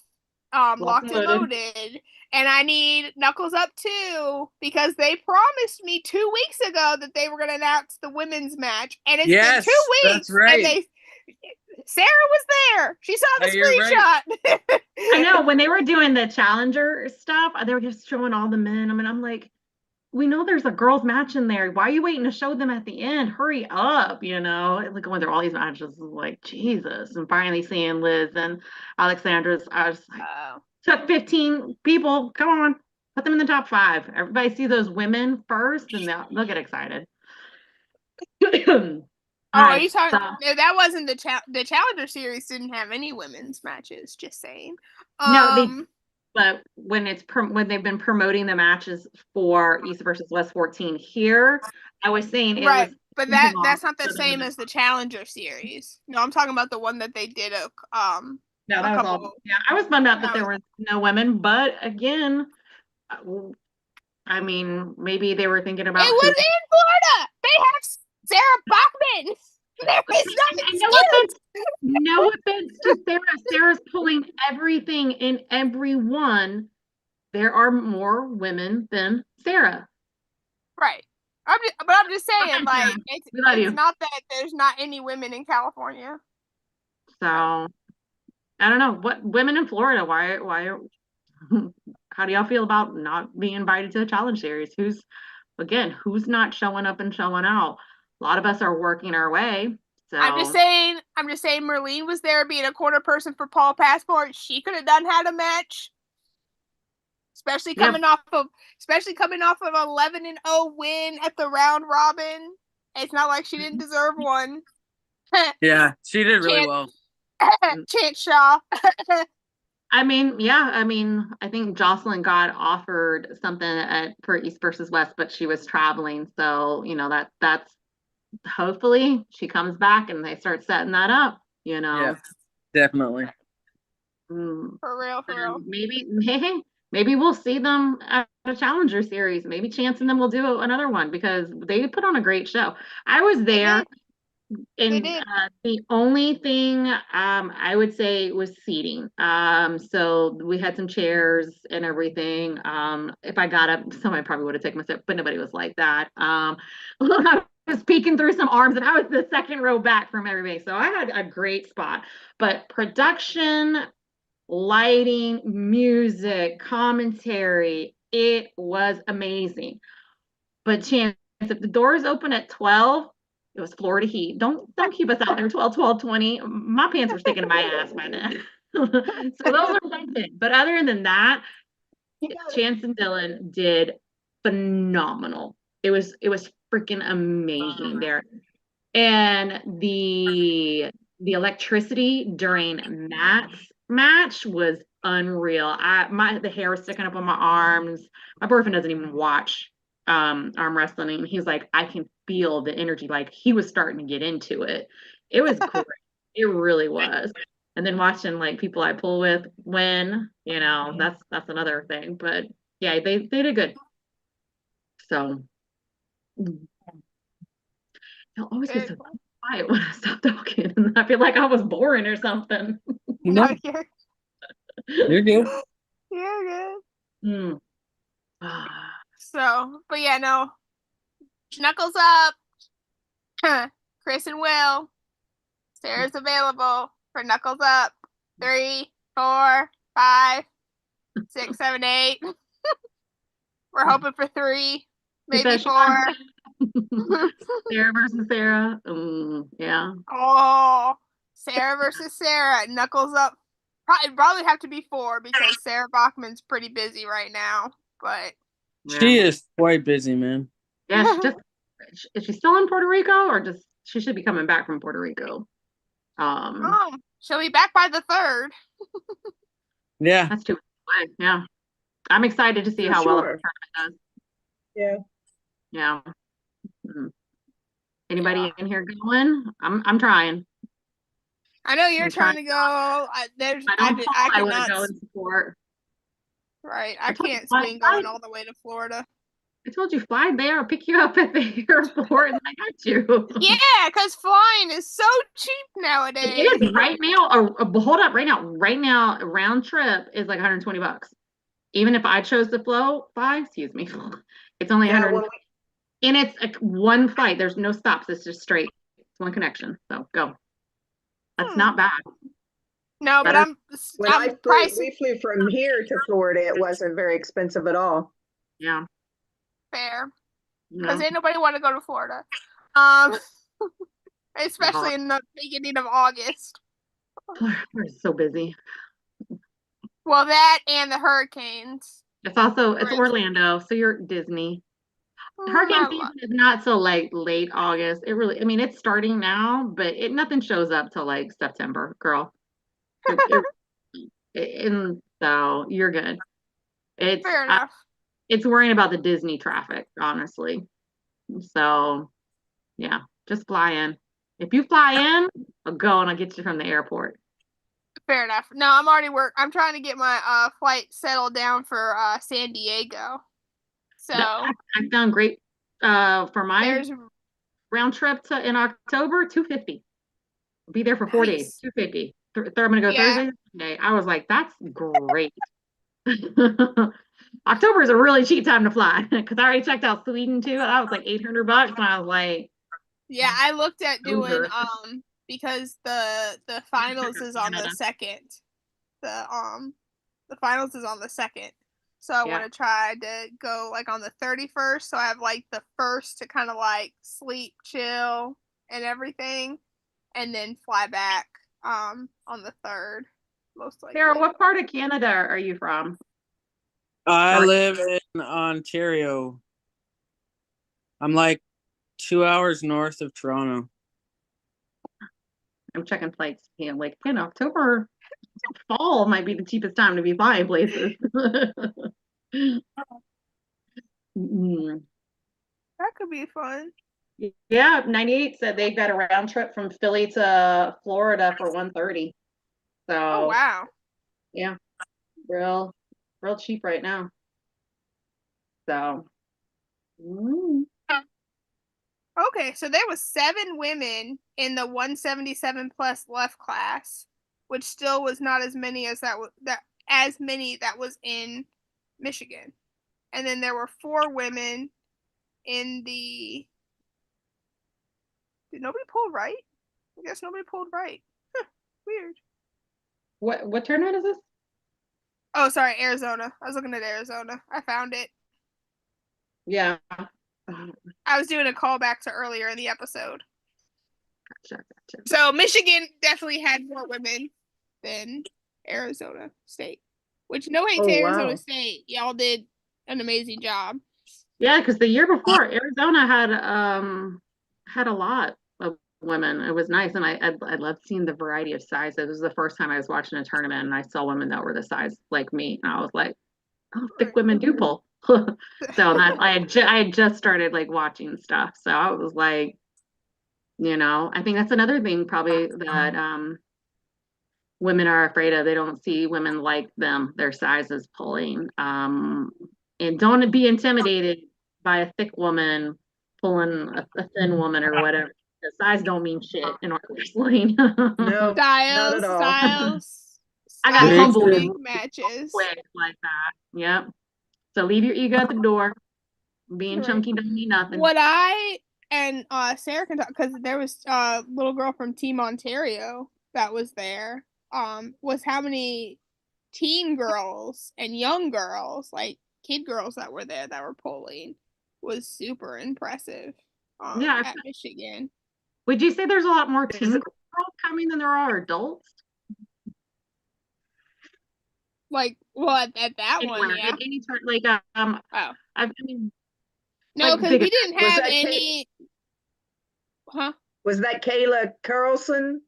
Locked and Loaded, and I need Knuckles Up 2 because they promised me 2 weeks ago that they were going to announce the women's match, and it's been 2 weeks. That's right. And Sarah was there. She saw the screenshot. Right. I know when they were doing the challenger stuff, they were just showing all the men. I mean, I'm like, we know there's a girls match in there. Why are you waiting to show them at the end? Hurry up, you know. Like going through all these matches, like Jesus. And finally seeing Liz and Alexandra's, I was like, took 15 people. Come on, put them in the top 5. Everybody see those women first, and they'll get excited. Oh, are you so, talking? No, that wasn't the Challenger Series. Didn't have any women's matches. Just saying. no, but when they've been promoting the matches for East versus West 14 here, I was saying it right, was. but that's not the same as the Challenger Series. No, I'm talking about the one that they did No, that was all. Yeah, I was bummed out that there were no women, but again, I mean, maybe they were thinking about. It was in Florida. They have Sarah Bachman. There is no excuse. No offense to Sarah. Sarah's pulling everything in everyone. There are more women than Sarah. Right. I'm just saying, like, it's not that there's not any women in California. So, I don't know. What women in Florida? Why? How do y'all feel about not being invited to the Challenge Series? Who's not showing up and showing out? A lot of us are working our way. So I'm just saying, Merlene was there being a corner person for Paul Passport. She could have had a match. Especially coming off of 11-0 win at the round robin. It's not like she didn't deserve one. Yeah, she did really well. Chance Shaw. I mean, I think Jocelyn got offered something for East versus West, but she was traveling. So, that's hopefully she comes back and they start setting that up, Yeah, definitely. For real. Maybe we'll see them at a Challenger Series. Maybe Chance and them will do another one because they put on a great show. I was there. And the only thing I would say was seating. So we had some chairs and everything. If I got up, somebody probably would have taken my seat, but nobody was like that. I was peeking through some arms and I was the second row back from everybody. So I had a great spot. But production, lighting, music, commentary, it was amazing. But Chance, if the doors open at 12, it was Florida heat. Don't keep us out there 12, 12, 20. My pants were sticking to my ass by then. So those are one thing. But other than that, Chance and Dylan did phenomenal. It was freaking amazing there. And the electricity during Matt's match was unreal. The hair was sticking up on my arms. My boyfriend doesn't even watch arm wrestling, and he's like, I can feel the energy. Like he was starting to get into it. It was great. It really was. And then watching like people I pull with win, that's another thing. But yeah, they did good. So I'll always get so quiet when I stop talking, and I feel like I was boring or something. No, you're good. You're good. So, but yeah, no. Knuckles up. Chris and Will. Sarah's available for Knuckles up. 3, 4, 5, 6, 7, 8. We're hoping for 3, maybe 4. Sarah versus Sarah. Yeah. Oh, Sarah versus Sarah. Knuckles up. Probably have to be 4 because Sarah Bachman's pretty busy right now. But she is quite busy, man. Yeah, is she still in Puerto Rico, or she should be coming back from Puerto Rico? She'll be back by the 3rd. Yeah, that's too much. Yeah, I'm excited to see how well the tournament does. Yeah. Anybody in here going? I'm trying. I know you're trying to go. I cannot go and support. Right, I can't swing going all the way to Florida. I told you, fly there. I'll pick you up at the airport, and I got you. Yeah, because flying is so cheap nowadays. It is right now. Hold up, right now. Right now, a round trip is like $120. Even if I chose to fly, excuse me, it's only 100. And it's one flight. There's no stops. It's just straight. It's one connection. So go. That's not bad. No, but we flew from here to Florida. It wasn't very expensive at all. Yeah. Fair. Because ain't nobody want to go to Florida. Especially in the beginning of August. We're so busy. Well, that and the hurricanes. It's Right. Orlando, so you're Disney. Hurricane I season love- is not till like late August. It really, I mean, it's starting now, but nothing shows up till like September, girl. And so you're good. Fair enough. It's worrying about the Disney traffic, honestly. So yeah, just fly in. If you fly in, I'll go and I'll get you from the airport. Fair enough. No, I'm trying to get my flight settled down for San Diego. So I found great for my there's round trip in October, 250. Be there for 4 days, nice. 250. I'm gonna go Yeah. Thursday, Sunday. I was like, that's great. October is a really cheap time to fly because I already checked out Sweden too. That was like $800, and I was like, Yeah, I looked at doing over. because the finals is on the Canada. 2nd. The finals is on the 2nd. So I Yeah. want to try to go like on the 31st. So I have like the 1st to kind of like sleep, chill, and everything, and then fly back on the 3rd, most likely. Sarah, what part of Canada are you from? I live in Ontario. I'm like 2 hours north of Toronto. I'm checking flights. Yeah, like in October, fall might be the cheapest time to be flying places. Mm. That could be fun. Yeah, 98 said they got a round trip from Philly to Florida for 130. So Oh wow. yeah, real cheap right now. So Okay, so there was 7 women in the 177 plus left class, which still was not as many as that was in Michigan. And then there were 4 women in the Did nobody pull right? I guess nobody pulled right. Huh, weird. what tournament is this? Oh, sorry, Arizona. I was looking at Arizona. I found it. Yeah. I was doing a callback to earlier in the episode. Gotcha. So Michigan definitely had more women than Arizona State. Which no hate to Arizona State. Y'all did an amazing job. Yeah, because the year before Arizona had a lot of women. It was nice, and I loved seeing the variety of sizes. It was the first time I was watching a tournament, and I saw women that were the size like me, and I was like, "Oh, thick women do pull." So I had just started like watching stuff, so I was like, I think that's another thing probably that women are afraid of. They don't see women like them, their sizes pulling. And don't be intimidated by a thick woman pulling a thin woman or whatever. The size don't mean shit in arm wrestling. No, not at all. Styles. I got humbled big matches. quick like that. Yep. So leave your ego at the door. Being chunky don't mean nothing. What I and Sarah can talk because there was a little girl from Team Ontario that was there. Was how many teen girls and young girls, like kid girls that were there that were pulling, was super impressive. Yeah, At Michigan. Would you say there's a lot more teen girls coming than there are adults? Like, well, at that one, yeah. At any time, like Oh, I mean, no, like, because big we didn't Was have that any. Huh? Was that Kayla Carlson?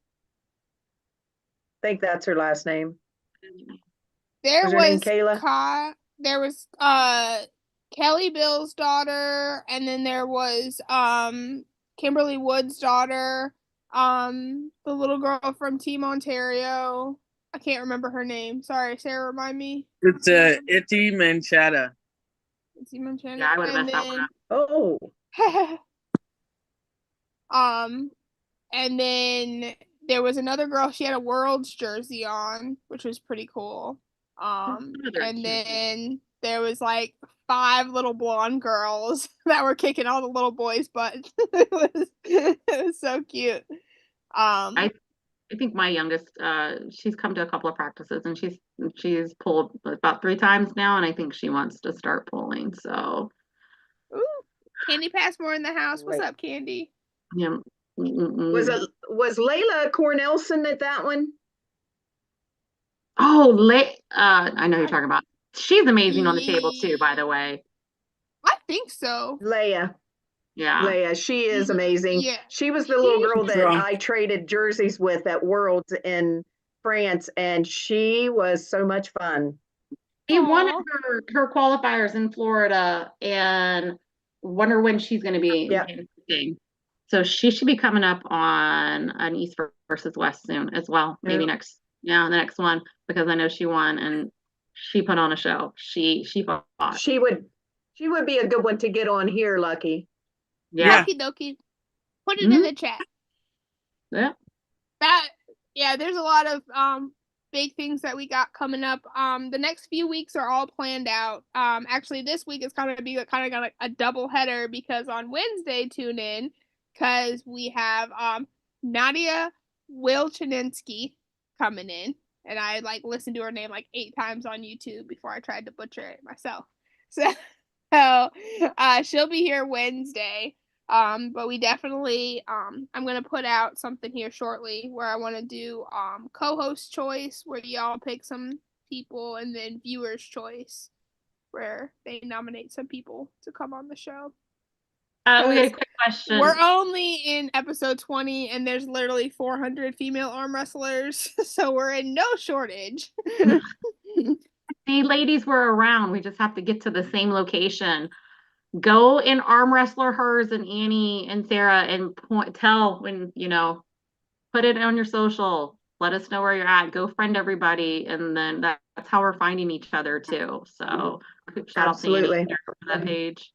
I think that's her last name. There Was her name was Kayla? there was Kelly Bill's daughter, and then there was Kimberly Wood's daughter, the little girl from Team Ontario. I can't remember her name. Sorry, Sarah, remind me. It's Iti Manchetta. Team Ontario. Yeah, I would have messed that one up. Oh. And then there was another girl. She had a World's jersey on, which was pretty cool. And then there was like 5 little blonde girls that were kicking all the little boys' butts. it was so cute. I think my youngest, she's come to a couple of practices and she's pulled about 3 times now, and I think she wants to start pulling. So, ooh, Candy Passmore in the house. What's up, Candy? Yeah. Was Layla Cornelson at that one? Oh, I know who you're talking about. She's amazing on the table too, by the way. I think so. Leia. Yeah. Leia, she is amazing. Yeah. She was the little girl that Strong. I traded jerseys with at Worlds in France, and she was so much fun. She won Aw. her qualifiers in Florida, and wonder when she's going to be Yep. in. So she should be coming up on an East versus West soon as well. Maybe Yeah. the next one, because I know she won and she put on a show. She fought. She would be a good one to get on here, Lucky. Yeah. Okie dokie. Put it in the chat. Yeah. There's a lot of big things that we got coming up. The next few weeks are all planned out. Actually this week is kind of got a double header, because on Wednesday tune in, because we have Nadia Wilchinsky coming in, and I like listened to her name like 8 times on YouTube before I tried to butcher it myself. So she'll be here Wednesday. But we definitely, I'm gonna put out something here shortly where I want to do co-host choice, where y'all pick some people, and then viewers choice, where they nominate some people to come on the show. We had a quick question. We're only in episode 20, and there's literally 400 female arm wrestlers, so we're in no shortage. The ladies were around. We just have to get to the same location. Go and arm wrestler hers and Annie and Sarah, and tell when, put it on your social. Let us know where you're at. Go friend everybody, and then that's how we're finding each other too. So shout out to Annie for that page.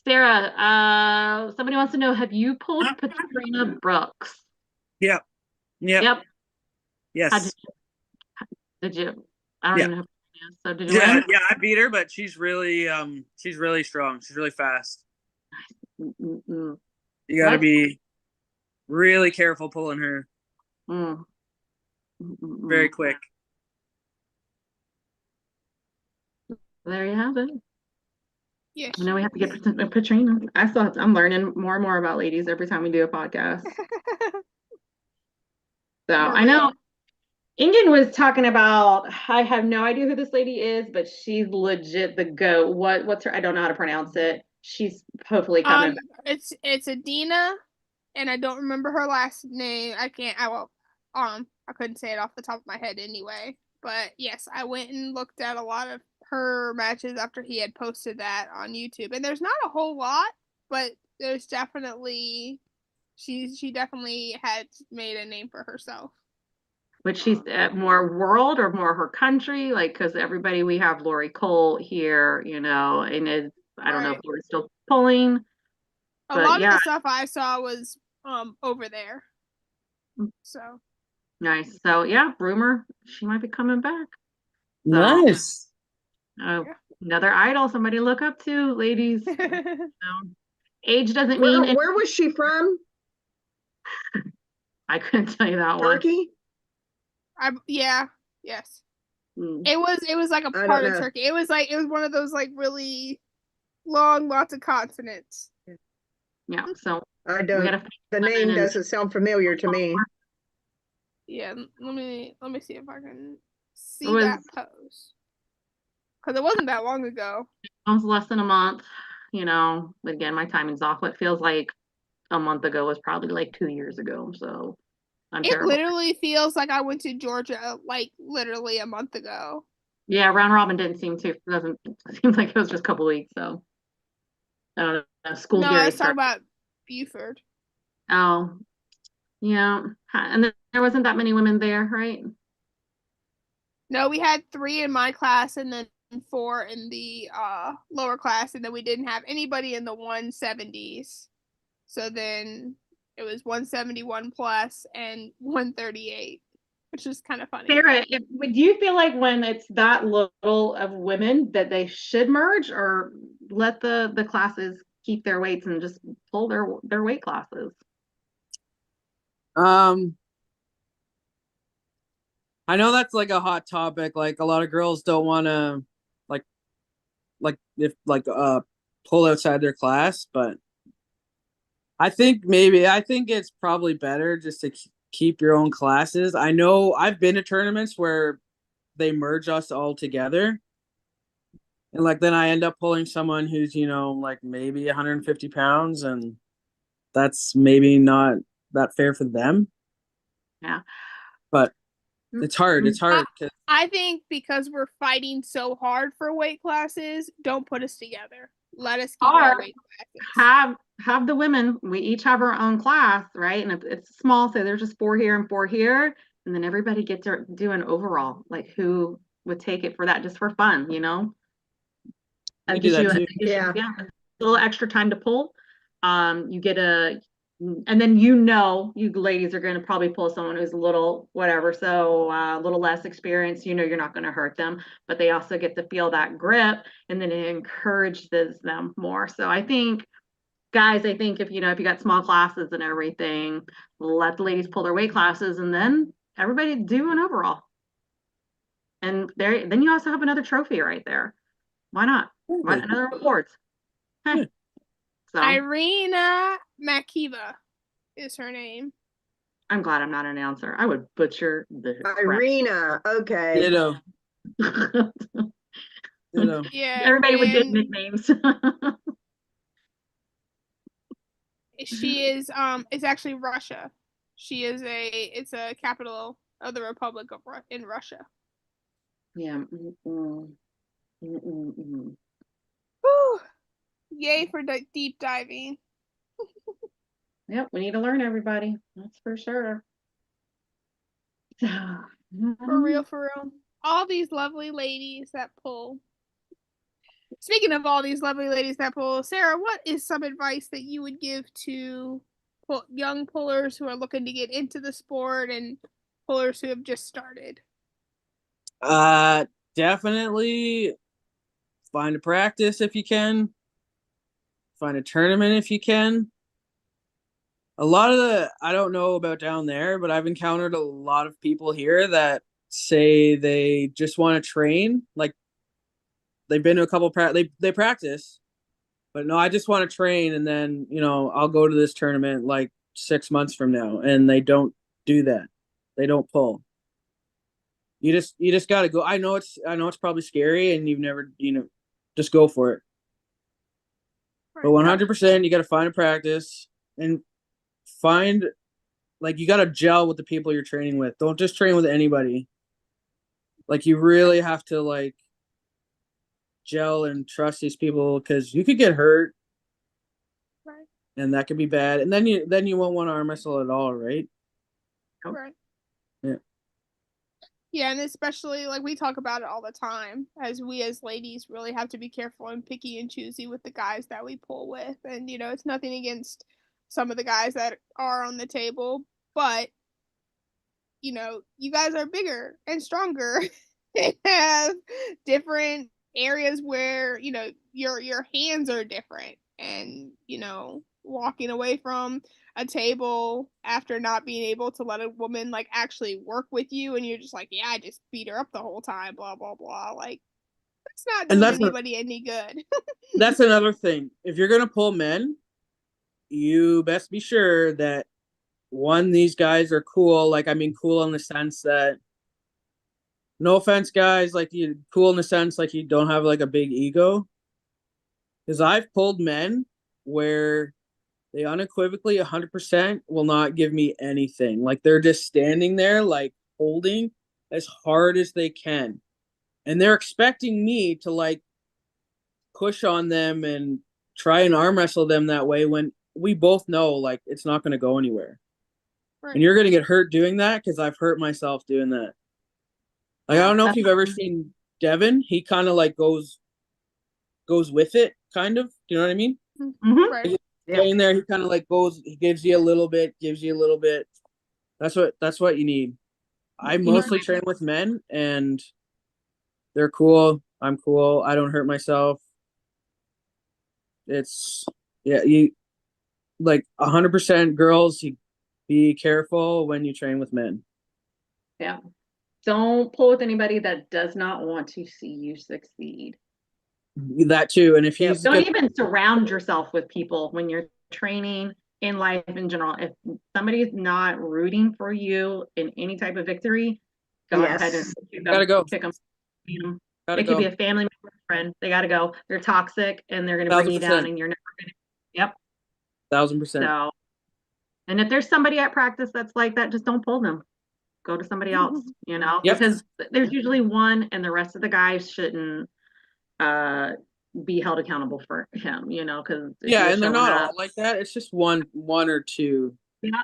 Sarah, somebody wants to know: have you pulled Katrina Brooks? Yep. Yep. Yes. Did you? I don't even know. So did you? Yeah, I beat her, but she's really strong. She's really fast. Mm-mm. You got to be really careful pulling her. Very quick. There you have it. Yes. Now we have to get Katrina. I'm learning more and more about ladies every time we do a podcast. So I know Ingen was talking about, I have no idea who this lady is, but she's legit the GOAT. What's her? I don't know how to pronounce it. She's hopefully coming. It's Adina, and I don't remember her last name. I couldn't say it off the top of my head anyway. But yes, I went and looked at a lot of her matches after he had posted that on YouTube, and there's not a whole lot, but there's definitely she definitely had made a name for herself. But she's more world or more her country, like, because everybody, we have Lori Cole here, and I don't know if Lori's still pulling. A lot of the stuff I saw was over there. So nice. So yeah, rumor she might be coming back. So, nice. Another idol, somebody to look up to, ladies. Age doesn't mean. Where was she from? I couldn't tell you that Turkey? Yes. It was like a part of Turkey. It was one of those like really long, lots of consonants. Yeah, so I don't. The name doesn't sound familiar to me. Yeah, let me see if I can see that post, because it wasn't that long ago. It was less than a month. Again, my timing's off. What feels like a month ago was probably like 2 years ago. So I'm terrible. Literally feels like I went to Georgia like literally a month ago. Yeah, round robin doesn't seem like it was just a couple weeks. So I don't know. School's I was talking about Buford. Oh, yeah, and there wasn't that many women there, right? No, we had 3 in my class, and then 4 in the lower class, and then we didn't have anybody in the 170s. So then it was 171 plus and 138, which is kind of funny. Sarah, do you feel like when it's that little of women that they should merge, or let the classes keep their weights and just pull their weight classes? I know that's like a hot topic. Like a lot of girls don't want to pull outside their class, but I think it's probably better just to keep your own classes. I know I've been to tournaments where they merge us all together. And like then I end up pulling someone who's, like maybe 150 pounds, and that's maybe not that fair for them. Yeah. But it's hard. It's hard. I think because we're fighting so hard for weight classes, don't put us together. Let us keep our weight classes. Have the women, we each have our own class, right? And it's small, so there's just 4 here and 4 here, and then everybody gets to do an overall. Like, who would take it for that, just for fun, We do that too. Yeah, a little extra time to pull. You get and then you ladies are going to probably pull someone who's a little whatever, so a little less experienced. You're not going to hurt them, but they also get to feel that grip, and then it encourages them more. So I think, guys, if you got small classes and everything, let the ladies pull their weight classes, and then everybody do an overall. And then you also have another trophy right there. Why not? Another awards. Hey. So Irina Makiva is her name. I'm glad I'm not an announcer. I would butcher the Irina. Okay. Ditto. Ditto. Yeah. Everybody would get nicknames. She is it's actually Russia. It's a capital of the Republic of in Russia. Yeah. Whew. Yay for deep diving. Yep, we need to learn, everybody. That's for sure. For real. All these lovely ladies that pull. Speaking of all these lovely ladies that pull, Sarah, what is some advice that you would give to young pullers who are looking to get into the sport and pullers who have just started? Definitely find a practice if you can. Find a tournament if you can. A lot of I don't know about down there, but I've encountered a lot of people here that say they just want to train. Like, they've been to a couple they practice, but no, I just want to train, and then I'll go to this tournament like 6 months from now, and they don't do that. They don't pull. You just got to go. I know it's probably scary, and you've never just go for it. But 100%, you got to find a practice and find, like, you got to gel with the people you're training with. Don't just train with anybody. Like, you really have to, like, gel and trust these people, because you could get hurt. Right. And that could be bad. And then you won't want to arm wrestle at all, right? Right. Yeah. Yeah, and especially, like, we talk about it all the time, as we as ladies really have to be careful and picky and choosy with the guys that we pull with. And, it's nothing against some of the guys that are on the table, but, you guys are bigger and stronger and have different areas where, your hands are different. And, walking away from a table after not being able to let a woman like actually work with you, and you're just like, yeah, I just beat her up the whole time, blah blah blah. Like, that's not doing anybody any good. That's another thing. If you're gonna pull men, you best be sure that, one, these guys are cool. Like, I mean, cool in the sense that, no offense, guys, like, you cool in the sense like you don't have like a big ego. Because I've pulled men where they unequivocally 100% will not give me anything. Like, they're just standing there, like, holding as hard as they can. And they're expecting me to, like, push on them and try and arm wrestle them that way, when we both know, like, it's not going to go anywhere. Right. And you're going to get hurt doing that, because I've hurt myself doing that. Like, I don't know if you've ever seen Devin. He kind of, like, goes with it, kind of. Do you know what I mean? Mm-hmm. Right. Staying there, he kind of like goes. He gives you a little bit. That's what you need. I mostly train with men, and they're cool. I'm cool. I don't hurt myself. It's you like 100% girls. You be careful when you train with men. Yeah, don't pull with anybody that does not want to see you succeed. That too. And if he's don't even surround yourself with people when you're training. in life in general. If somebody's not rooting for you in any type of victory, go ahead and Yes. Gotta go. kick them. Beat 'em. Gotta It could go. be a family member, friend. They got to go. They're toxic and they're going to bring you down, 1000%. and you're never going to. Yep. 1000%. So, and if there's somebody at practice that's like that, just don't pull them. Go to somebody else, Yep. because there's usually one, and the rest of the guys shouldn't be held accountable for him, because Yeah, and they're not all like that. It's just one or two. Yeah,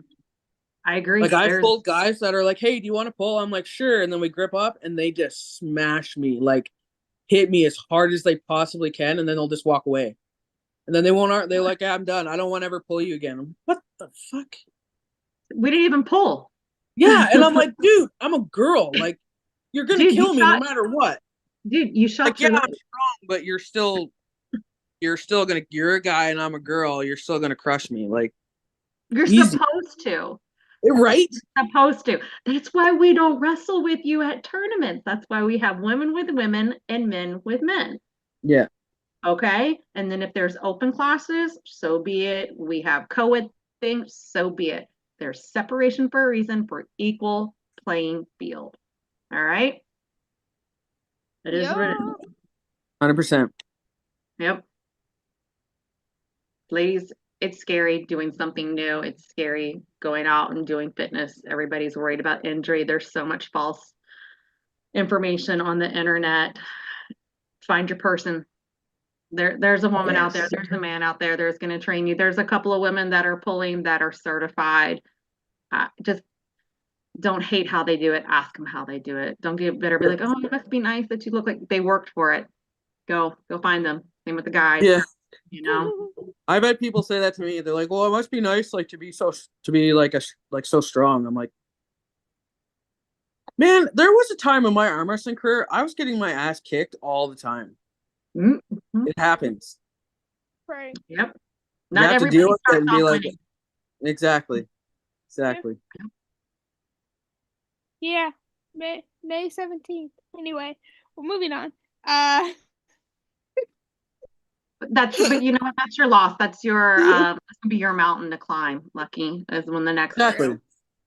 I agree. Like I've pulled guys that are like, "Hey, do you want to pull?" I'm like, "Sure," and then we grip up, and they just smash me, like hit me as hard as they possibly can, and then they'll just walk away. And then they won't. They're like, "I'm done. I don't want to ever pull you again." What the fuck? We didn't even pull. Yeah, and I'm like, dude, I'm a girl. Like, you're gonna kill me no matter what. Dude, you shot. Like, yeah, I'm strong, but you're a guy, and I'm a girl. You're still gonna crush me. Like, you're easy. supposed to. Right? You're supposed to. That's why we don't wrestle with you at tournaments. That's why we have women with women and men with men. Yeah. Okay. And then if there's open classes, so be it. We have co-ed things, so be it. There's separation for a reason, for equal playing field. All right. It is what it is. 100%. Yep. Ladies, it's scary doing something new. It's scary going out and doing fitness. Everybody's worried about injury. There's so much false information on the internet. Find your person. There's a woman out there. There's a man out there. There's going to train you. There's a couple of women that are pulling that are certified. Just don't hate how they do it. Ask them how they do it. Don't get bitter. Be like, oh, it must be nice that you look like they worked for it. Go find them. Same with the guys. Yeah. I've had people say that to me. They're like, "Well, it must be nice, like to be so strong." I'm like, man, there was a time in my arm wrestling career I was getting my ass kicked all the time. Mm-hmm. It happens. Right. Yep. You have to deal with it and be like, exactly. Yeah. May 17th. Anyway, we're moving on. But you know what? That's your loss. That's your that's gonna be your mountain to climb. Lucky is when the next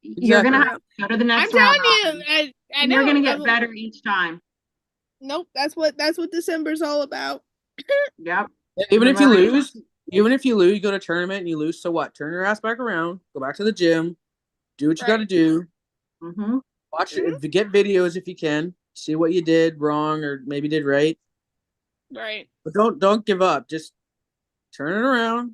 you're gonna have to go to the next round. I'm telling you, I know you're gonna get better each time. Nope, that's what December's all about. Yep. Even if you lose, you go to a tournament and you lose. So what? Turn your ass back around. Go back to the gym. Do what you got to do. Mm-hmm. Watch it. Get videos if you can. See what you did wrong or maybe did right. Right. But don't give up. Just turn it around.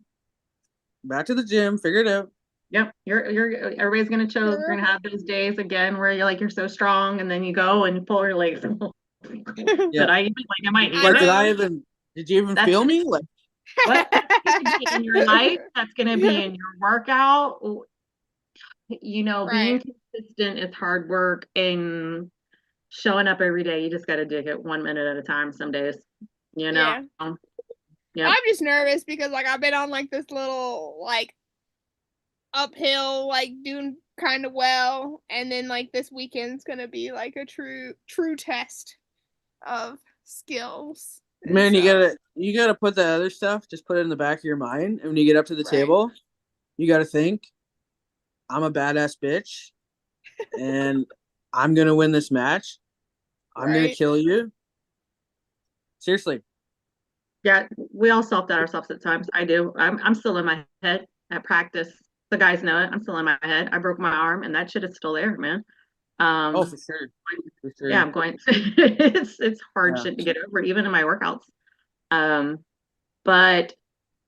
Back to the gym. Figure it out. Yep. Everybody's gonna choose. You're gonna have those days again where you're so strong, and then you go and you pull your legs. Yeah. Did you even feel me? Like what? In your life, that's gonna be in your workout. Being consistent is hard work, and showing up every day. You just got to dig it 1 minute at a time. Some days, Yeah. Yep. I'm just nervous because I've been on this little uphill doing kind of well, and then this weekend's gonna be a true test of skills. Man, you gotta put the other stuff. Just put it in the back of your mind, and when you get up to the table, you gotta think, I'm a badass bitch, and I'm gonna win this match. I'm gonna kill you. Seriously. Yeah, we all self-doubt ourselves at times. I do. I'm still in my head at practice. The guys know it. I'm still in my head. I broke my arm, and that shit is still there, man. For sure. Yeah, I'm going. it's hard shit to get over, even in my workouts. But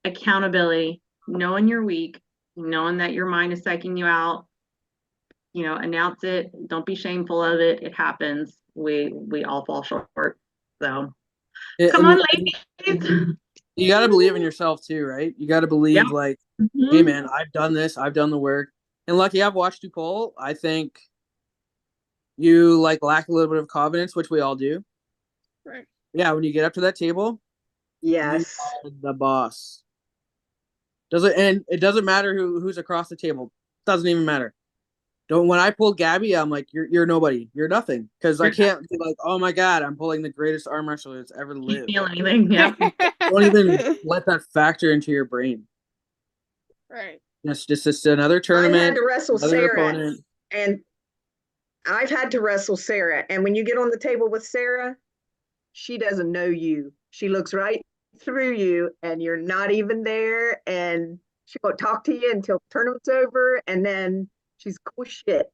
accountability, knowing you're weak, knowing that your mind is psyching you out, announce it. Don't be shameful of it. It happens. We all fall short. So come on, ladies. You got to believe in yourself too, right? You got to believe hey man, I've done this. I've done the work. And Lucky, I've watched you pull. I think you lack a little bit of confidence, which we all do. Right. Yeah, when you get up to that table, yes, you are the boss. It doesn't matter who's across the table. Doesn't even matter. When I pulled Gabby, I'm like, you're nobody. You're nothing. Because I can't be like, oh my God, I'm pulling the greatest arm wrestler that's ever lived. Feel anything? Yeah. Don't even let that factor into your brain. Right. That's just another I've had tournament, to wrestle another Sarah, opponent. and I've had to wrestle Sarah. And when you get on the table with Sarah, she doesn't know you. She looks right through you, and you're not even there. And she won't talk to you until the tournament's over. And then she's cool as shit.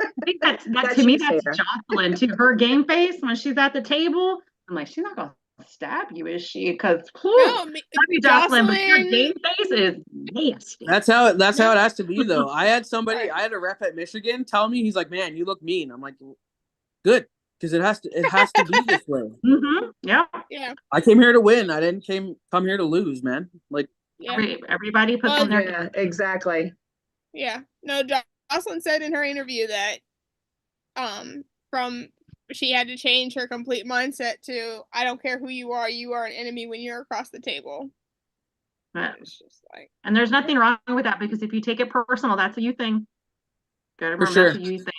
I think that That's to me, you, that's Sarah. Jocelyn to her game face when she's at the table. I'm like, she's not gonna stab you, is she? Because No, Jocelyn, but your Jocelyn. game face is nasty. That's how it No. has to be though. I had somebody, Right. I had a rep at Michigan tell me, he's like, man, you look mean. I'm like, good, because it has to be this way. Yeah. Yeah. I came here to win. I didn't come here to lose, man. Like, Yeah. Everybody puts Well, on their Yeah, exactly. Yeah. No, Jocelyn said in her interview that from she had to change her complete mindset to I don't care who you are an enemy when you're across the table. It's just like, and there's nothing wrong with that, because if you take it personal, that's a you thing. Gotta for remember, sure. that's a you thing.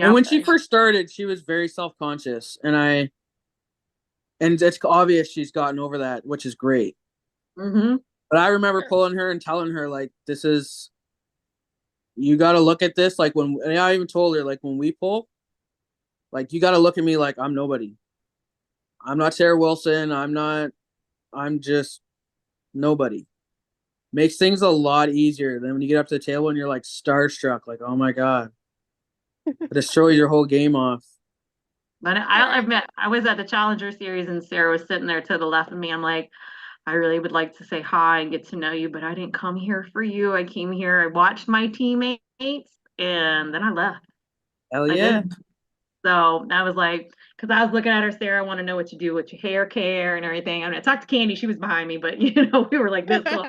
And when she first started, she was very self-conscious, and it's obvious she's gotten over that, which is great. But I remember pulling her and telling her, like, you got to look at this. Like, and I even told her, like, when we pull, like, you got to look at me like I'm nobody. I'm not Sarah Wilson. I'm just nobody. Makes things a lot easier than when you get up to the table and you're like starstruck, like, oh my God. It destroys your whole game off. But I was at the Challenger Series and Sarah was sitting there to the left of me. I'm like, I really would like to say hi and get to know you, but I didn't come here for you. I came here, I watched my teammates, and then I left. Hell yeah. So I was like, because I was looking at her, Sarah, I want to know what you do with your hair care and everything. I mean, I talked to Candy, she was behind me, but we were like this close.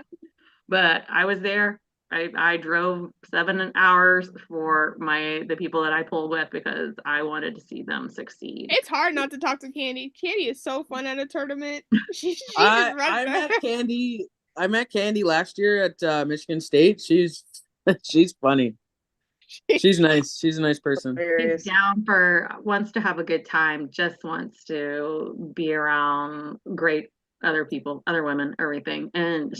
But I was there. I drove 7 hours for the people that I pulled with because I wanted to see them succeed. It's hard not to talk to Candy. Candy is so fun at a tournament. She just runs I met Candy last year at Michigan State. She's funny. She's nice. She's a nice person. She's wants to have a good time, just wants to be around great other people, other women, everything. And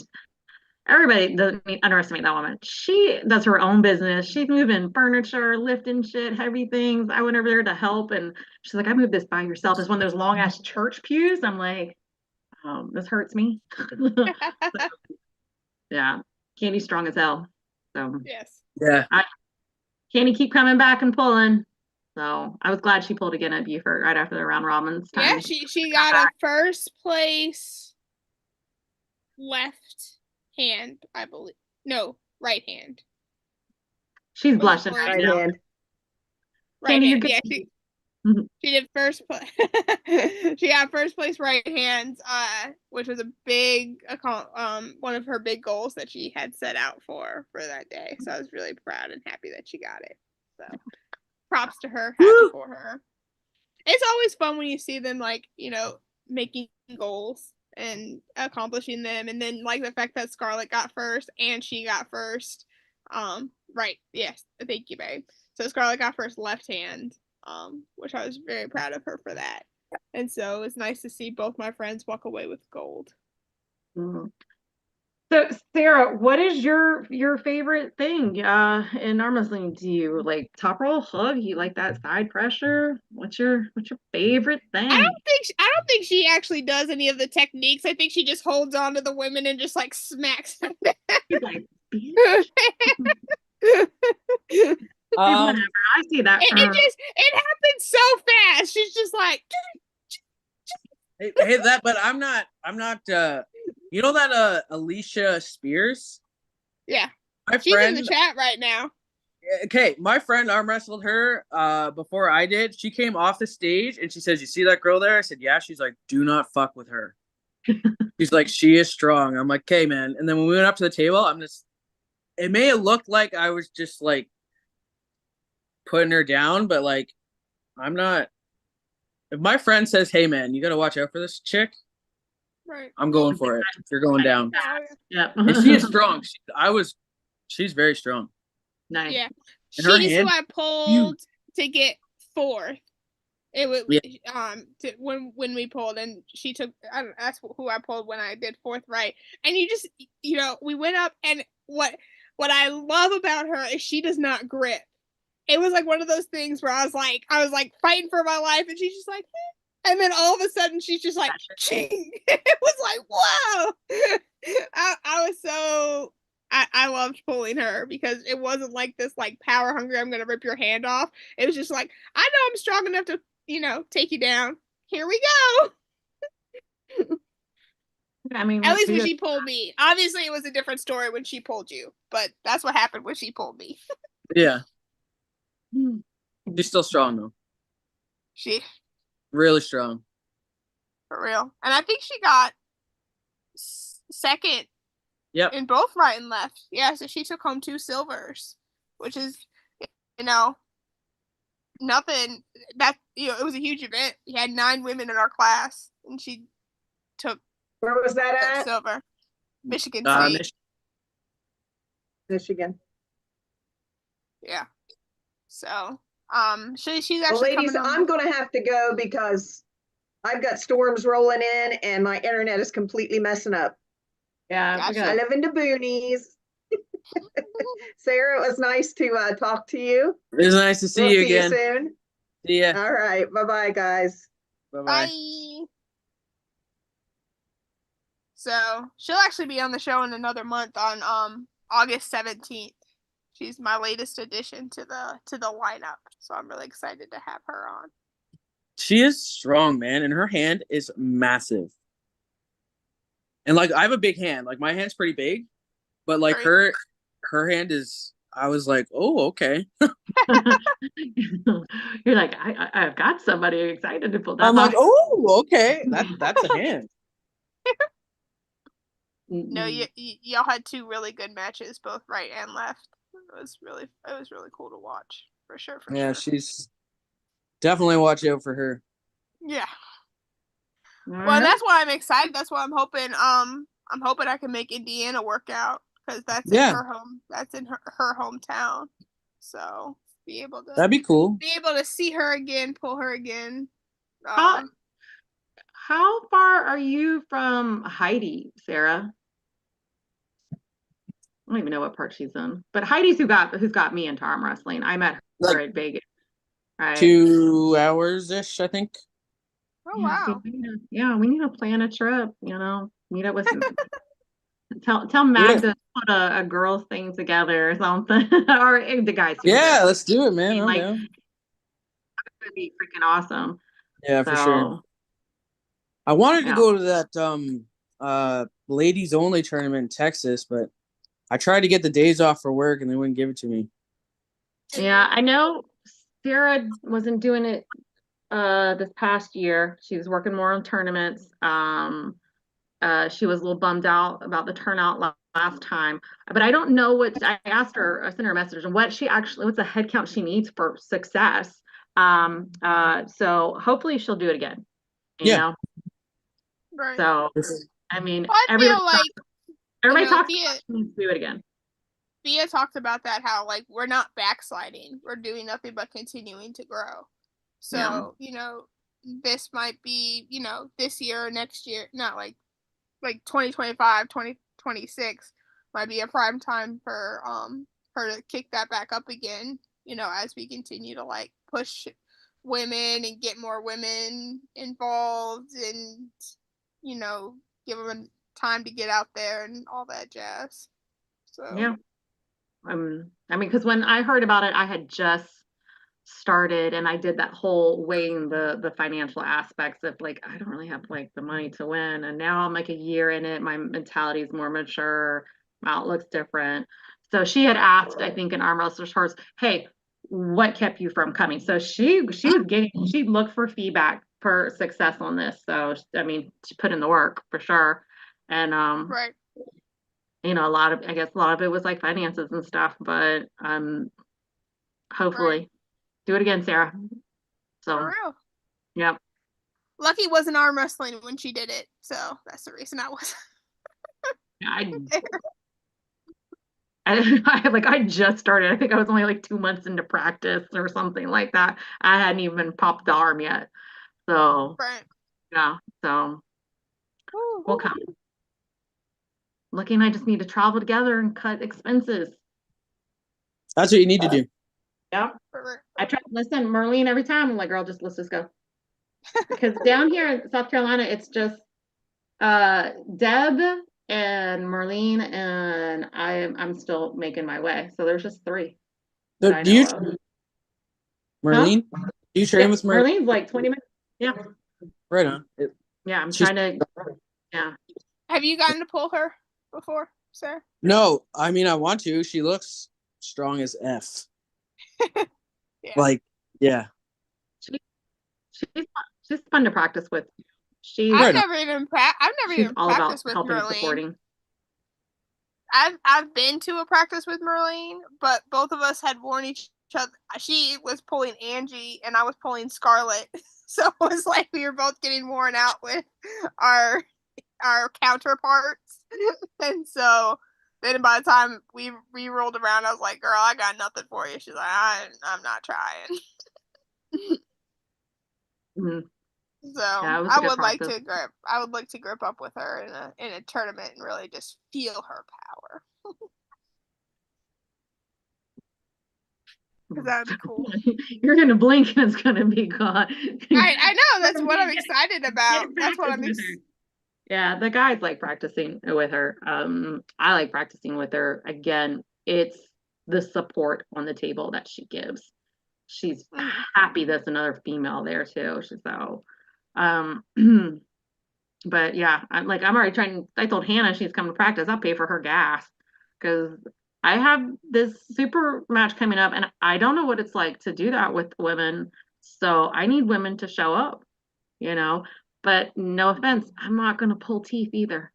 everybody doesn't underestimate that woman. She does her own business. She's moving furniture, lifting shit, heavy things. I went over there to help, and she's like, I moved this by yourself. It's one of those long ass church pews. I'm like, this hurts me. So, yeah. Candy's strong as hell. So yes. Yeah. Candy keep coming back and pulling. So I was glad she pulled again at Beaufort right after the round robins time. Yeah, she got a first place left hand, I believe. No, right hand. She's blushing right now. Hand. Right hand. Yeah, she did first place. She got first place right hand, which was a big one of her big goals that she had set out for that day. So I was really proud and happy that she got it. So props to her, happy for her. It's always fun when you see them making goals and accomplishing them, and then the fact that Scarlett got first and she got first. Right, yes, thank you, babe. So Scarlett got first left hand, which I was very proud of her for that. And so it's nice to see both my friends walk away with gold. Mm-hmm. So Sarah, what is your favorite thing in arm wrestling? Do you like top roll, hug? You like that side pressure? What's your favorite thing? I don't think she actually does any of the techniques. I think she just holds on to the women and just smacks them. She's like, whatever. I see that. It happens so fast. She's just like, hey, but I'm not you know that Alicia Spears? Yeah. She's in the chat right now. Okay, my friend arm wrestled her before I did. She came off the stage and she says, "You see that girl there?" I said, "Yeah." She's like, "Do not fuck with her." She's like, "She is strong." I'm like, "Okay, man." And then when we went up to the table, it may have looked like I was just putting her down, but I'm not. If my friend says, "Hey, man, you got to watch out for this chick," right, I'm going for it. You're going down. Yeah. And she is strong. She's very strong. Nice. Yeah. She's who I pulled to get fourth. It was when we pulled, and she took. That's who I pulled when I did fourth, right? And you just, we went up, and what what I love about her is she does not grip. It was like one of those things where I was like fighting for my life, and she's just like, eh. And then all of a sudden she's just like, ching. It was like, whoa. I was so I loved pulling her because it wasn't like this like power hungry, I'm gonna rip your hand off. It was just like, I know I'm strong enough to, take you down. Here we go. I mean, At least when she pulled me. Obviously, it was a different story when she pulled you, but that's what happened when she pulled me. Yeah. She's still strong though. She Really strong. For real. And I think she got second Yep. in both right and left. Yeah, so she took home 2 silvers, which is, nothing. That it was a huge event. We had 9 women in our class, and she took Where was that at? silver. Michigan State. Michigan. Yeah. So, she's Well, actually ladies, coming on. I'm going to have to go because I've got storms rolling in and my internet is completely messing up. Yeah, Gotcha. I live in the boonies. Sarah, it was nice to talk to you. It was nice to see you again. See you soon. See ya. All right. Bye-bye, guys. Bye-bye. Bye. So she'll actually be on the show in another month on August 17th. She's my latest addition to the lineup, so I'm really excited to have her on. She is strong, man, and her hand is massive. And like I have a big hand, like my hand's pretty big, but like her hand is. I was like, oh, okay. You're like, I've got somebody excited to pull that. I'm like, oh, okay, that's a hand. No, y'all had 2 really good matches, both right and left. It was really cool to watch, for sure. Yeah, she's definitely watch out for her. Yeah. Well, that's why I'm excited. That's why I'm hoping I can make Indiana work out, because that's in her home. That's in her hometown. So that'd be cool. Be able to see her again, pull her again. How far are you from Heidi, Sarah? I don't even know what part she's in, but Heidi's who's got me into arm wrestling. I met her at Vegas. Right. 2 hours ish, I think. Oh wow. We need to plan a trip. Meet up with. Tell Mag to put a girls thing together or something, or the guys. Yeah, let's do it, man. I'm down. It's gonna be freaking awesome. Yeah, for sure. I wanted to go to that ladies only tournament in Texas, but I tried to get the days off for work and they wouldn't give it to me. Yeah, I know Sarah wasn't doing it this past year. She was working more on tournaments. She was a little bummed out about the turnout last time, but I don't know I asked her, I sent her a message, and what's the head count she needs for success. So hopefully she'll do it again. You know? Right. So, I mean, everybody talks about to do it again. Thea talked about that, how like we're not backsliding, we're doing nothing but continuing to grow. So, this might be, this year or next year, not like 2025, 2026 might be a prime time for her to kick that back up again, as we continue to like push women and get more women involved and, give them time to get out there and all that jazz. So yeah. I mean, because when I heard about it, I had just started and I did that whole weighing the financial aspects of like, I don't really have like the money to win. And now I'm like a year in it. My mentality is more mature. My outlook's different. So she had asked, I think in Arm Wrestler's Hearts, hey, what kept you from coming? So she looked for feedback for success on this. So, I mean, she put in the work for sure. And, right. a lot of it was like finances and stuff, but hopefully do it again, Sarah. So for real. Yeah. Lucky wasn't arm wrestling when she did it, so that's the reason I was. I just started. I think I was only like 2 months into practice or something like that. I hadn't even popped the arm yet. So yeah, so we'll come. Lucky and I just need to travel together and cut expenses. That's what you need to do. Yeah. I try to listen, Merlene, every time. I'm like, girl, let's just go. Because down here in South Carolina, it's just Deb and Merlene, and I'm still making my way. So there's just 3 So, that I do you know of. Merlene? Do you train Yeah, with Merlene? Merlene's like 20 minutes. Yeah. Right on. Yeah, I'm She's- trying to. Yeah. Have you gotten to pull her before, sir? No, I mean I want to. She looks strong as F. Yeah. Like, yeah. She's fun to practice with. I've Right on. never even She's all about practiced with helping and Merlene. supporting. I've been to a practice with Merlene, but both of us had worn each other. She was pulling Angie, and I was pulling Scarlett. So it was like we were both getting worn out with our counterparts. And so then by the time we rolled around, I was like, "Girl, I got nothing for you." She's like, "I'm not trying." Mhm. So Yeah, it was a I good would like practice. to grip up with her in a tournament and really just feel her power. Because that would be cool. You're gonna blink and it's gonna be gone. I know, that's what I'm excited about. That's what I'm Yeah, the guys like practicing with her. I like practicing with her. Again, it's the support on the table that she gives. She's happy there's another female there too. So, but yeah, I'm already trying. I told Hannah she's coming to practice. I'll pay for her gas because I have this super match coming up, and I don't know what it's like to do that with women. So I need women to show up, you know. But no offense, I'm not gonna pull teeth either.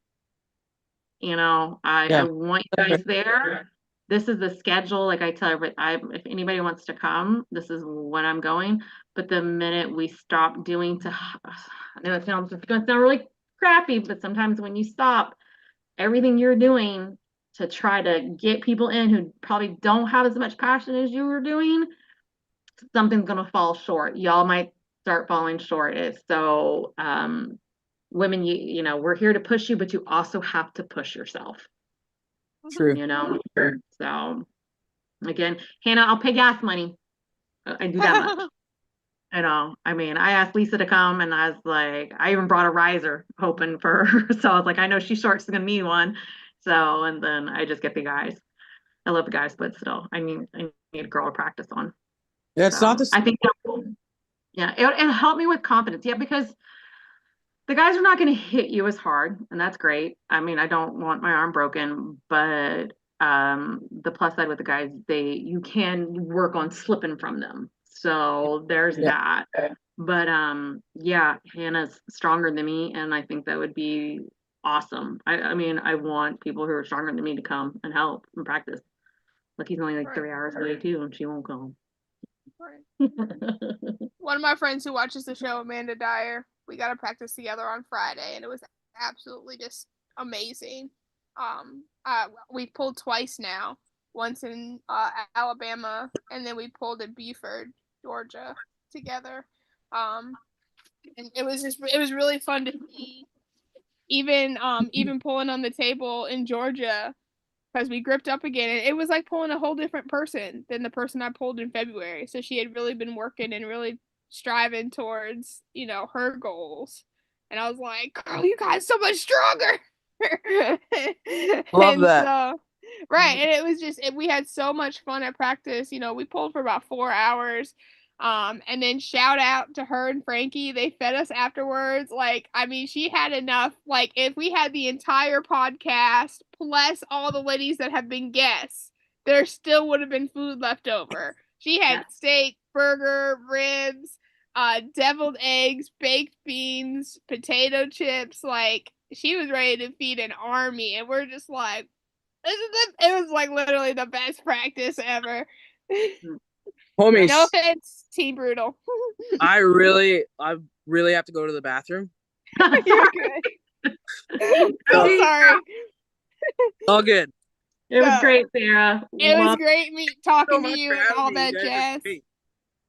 I want you guys there. This is the schedule. Like I tell everybody, if anybody wants to come, this is when I'm going. But the minute we stop doing I know it's going to sound really crappy, but sometimes when you stop everything you're doing to try to get people in who probably don't have as much passion as you were doing, something's going to fall short. Y'all might start falling short. So, women, we're here to push you, but you also have to push yourself. True. So again, Hannah, I'll pay gas money. I do that much. I mean, I asked Lisa to come, and I was like, I even brought a riser hoping for her. So I was like, I know she's short, she's gonna need one. So, and then I just get the guys. I love the guys, but still, I need a girl to practice on. Yeah, it's not the I think yeah, it'll help me with confidence. Yeah, because the guys are not going to hit you as hard, and that's great. I mean, I don't want my arm broken, but the plus side with the guys, you can work on slipping from them. So there's that. But yeah, Hannah's stronger than me, and I think that would be awesome. I mean, I want people who are stronger than me to come and help and practice. Look, he's only like 3 hours away too, and she won't come. One of my friends who watches the show, Amanda Dyer, we got to practice together on Friday, and it was absolutely just amazing. We pulled twice now, once in Alabama, and then we pulled at Beaufort, Georgia, together. And it was really fun to see. Even pulling on the table in Georgia, because we gripped up again, and it was like pulling a whole different person than the person I pulled in February. So she had really been working and really striving towards, her goals. And I was like, girl, you guys so much stronger. Love that. So, right. And it was just, we had so much fun at practice. We pulled for about 4 hours. And then shout out to her and Frankie. They fed us afterwards. She had enough. If we had the entire podcast plus all the ladies that have been guests, there still would have been food left over. She had steak, burger, ribs, deviled eggs, baked beans, potato chips. She was ready to feed an army, and we're just like, it was like literally the best practice ever. Homies, no offense, Team Brutal. I really have to go to the bathroom. You're good. So sorry. All good. It was great, Sarah. It was great talking to much you for and having all me. that You guys are jazz. great.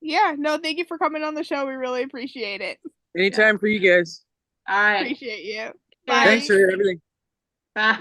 Yeah, no, thank you for coming on the show. We really appreciate it. Anytime for you guys. All right. Appreciate you. Bye. Thanks for everything. Bye.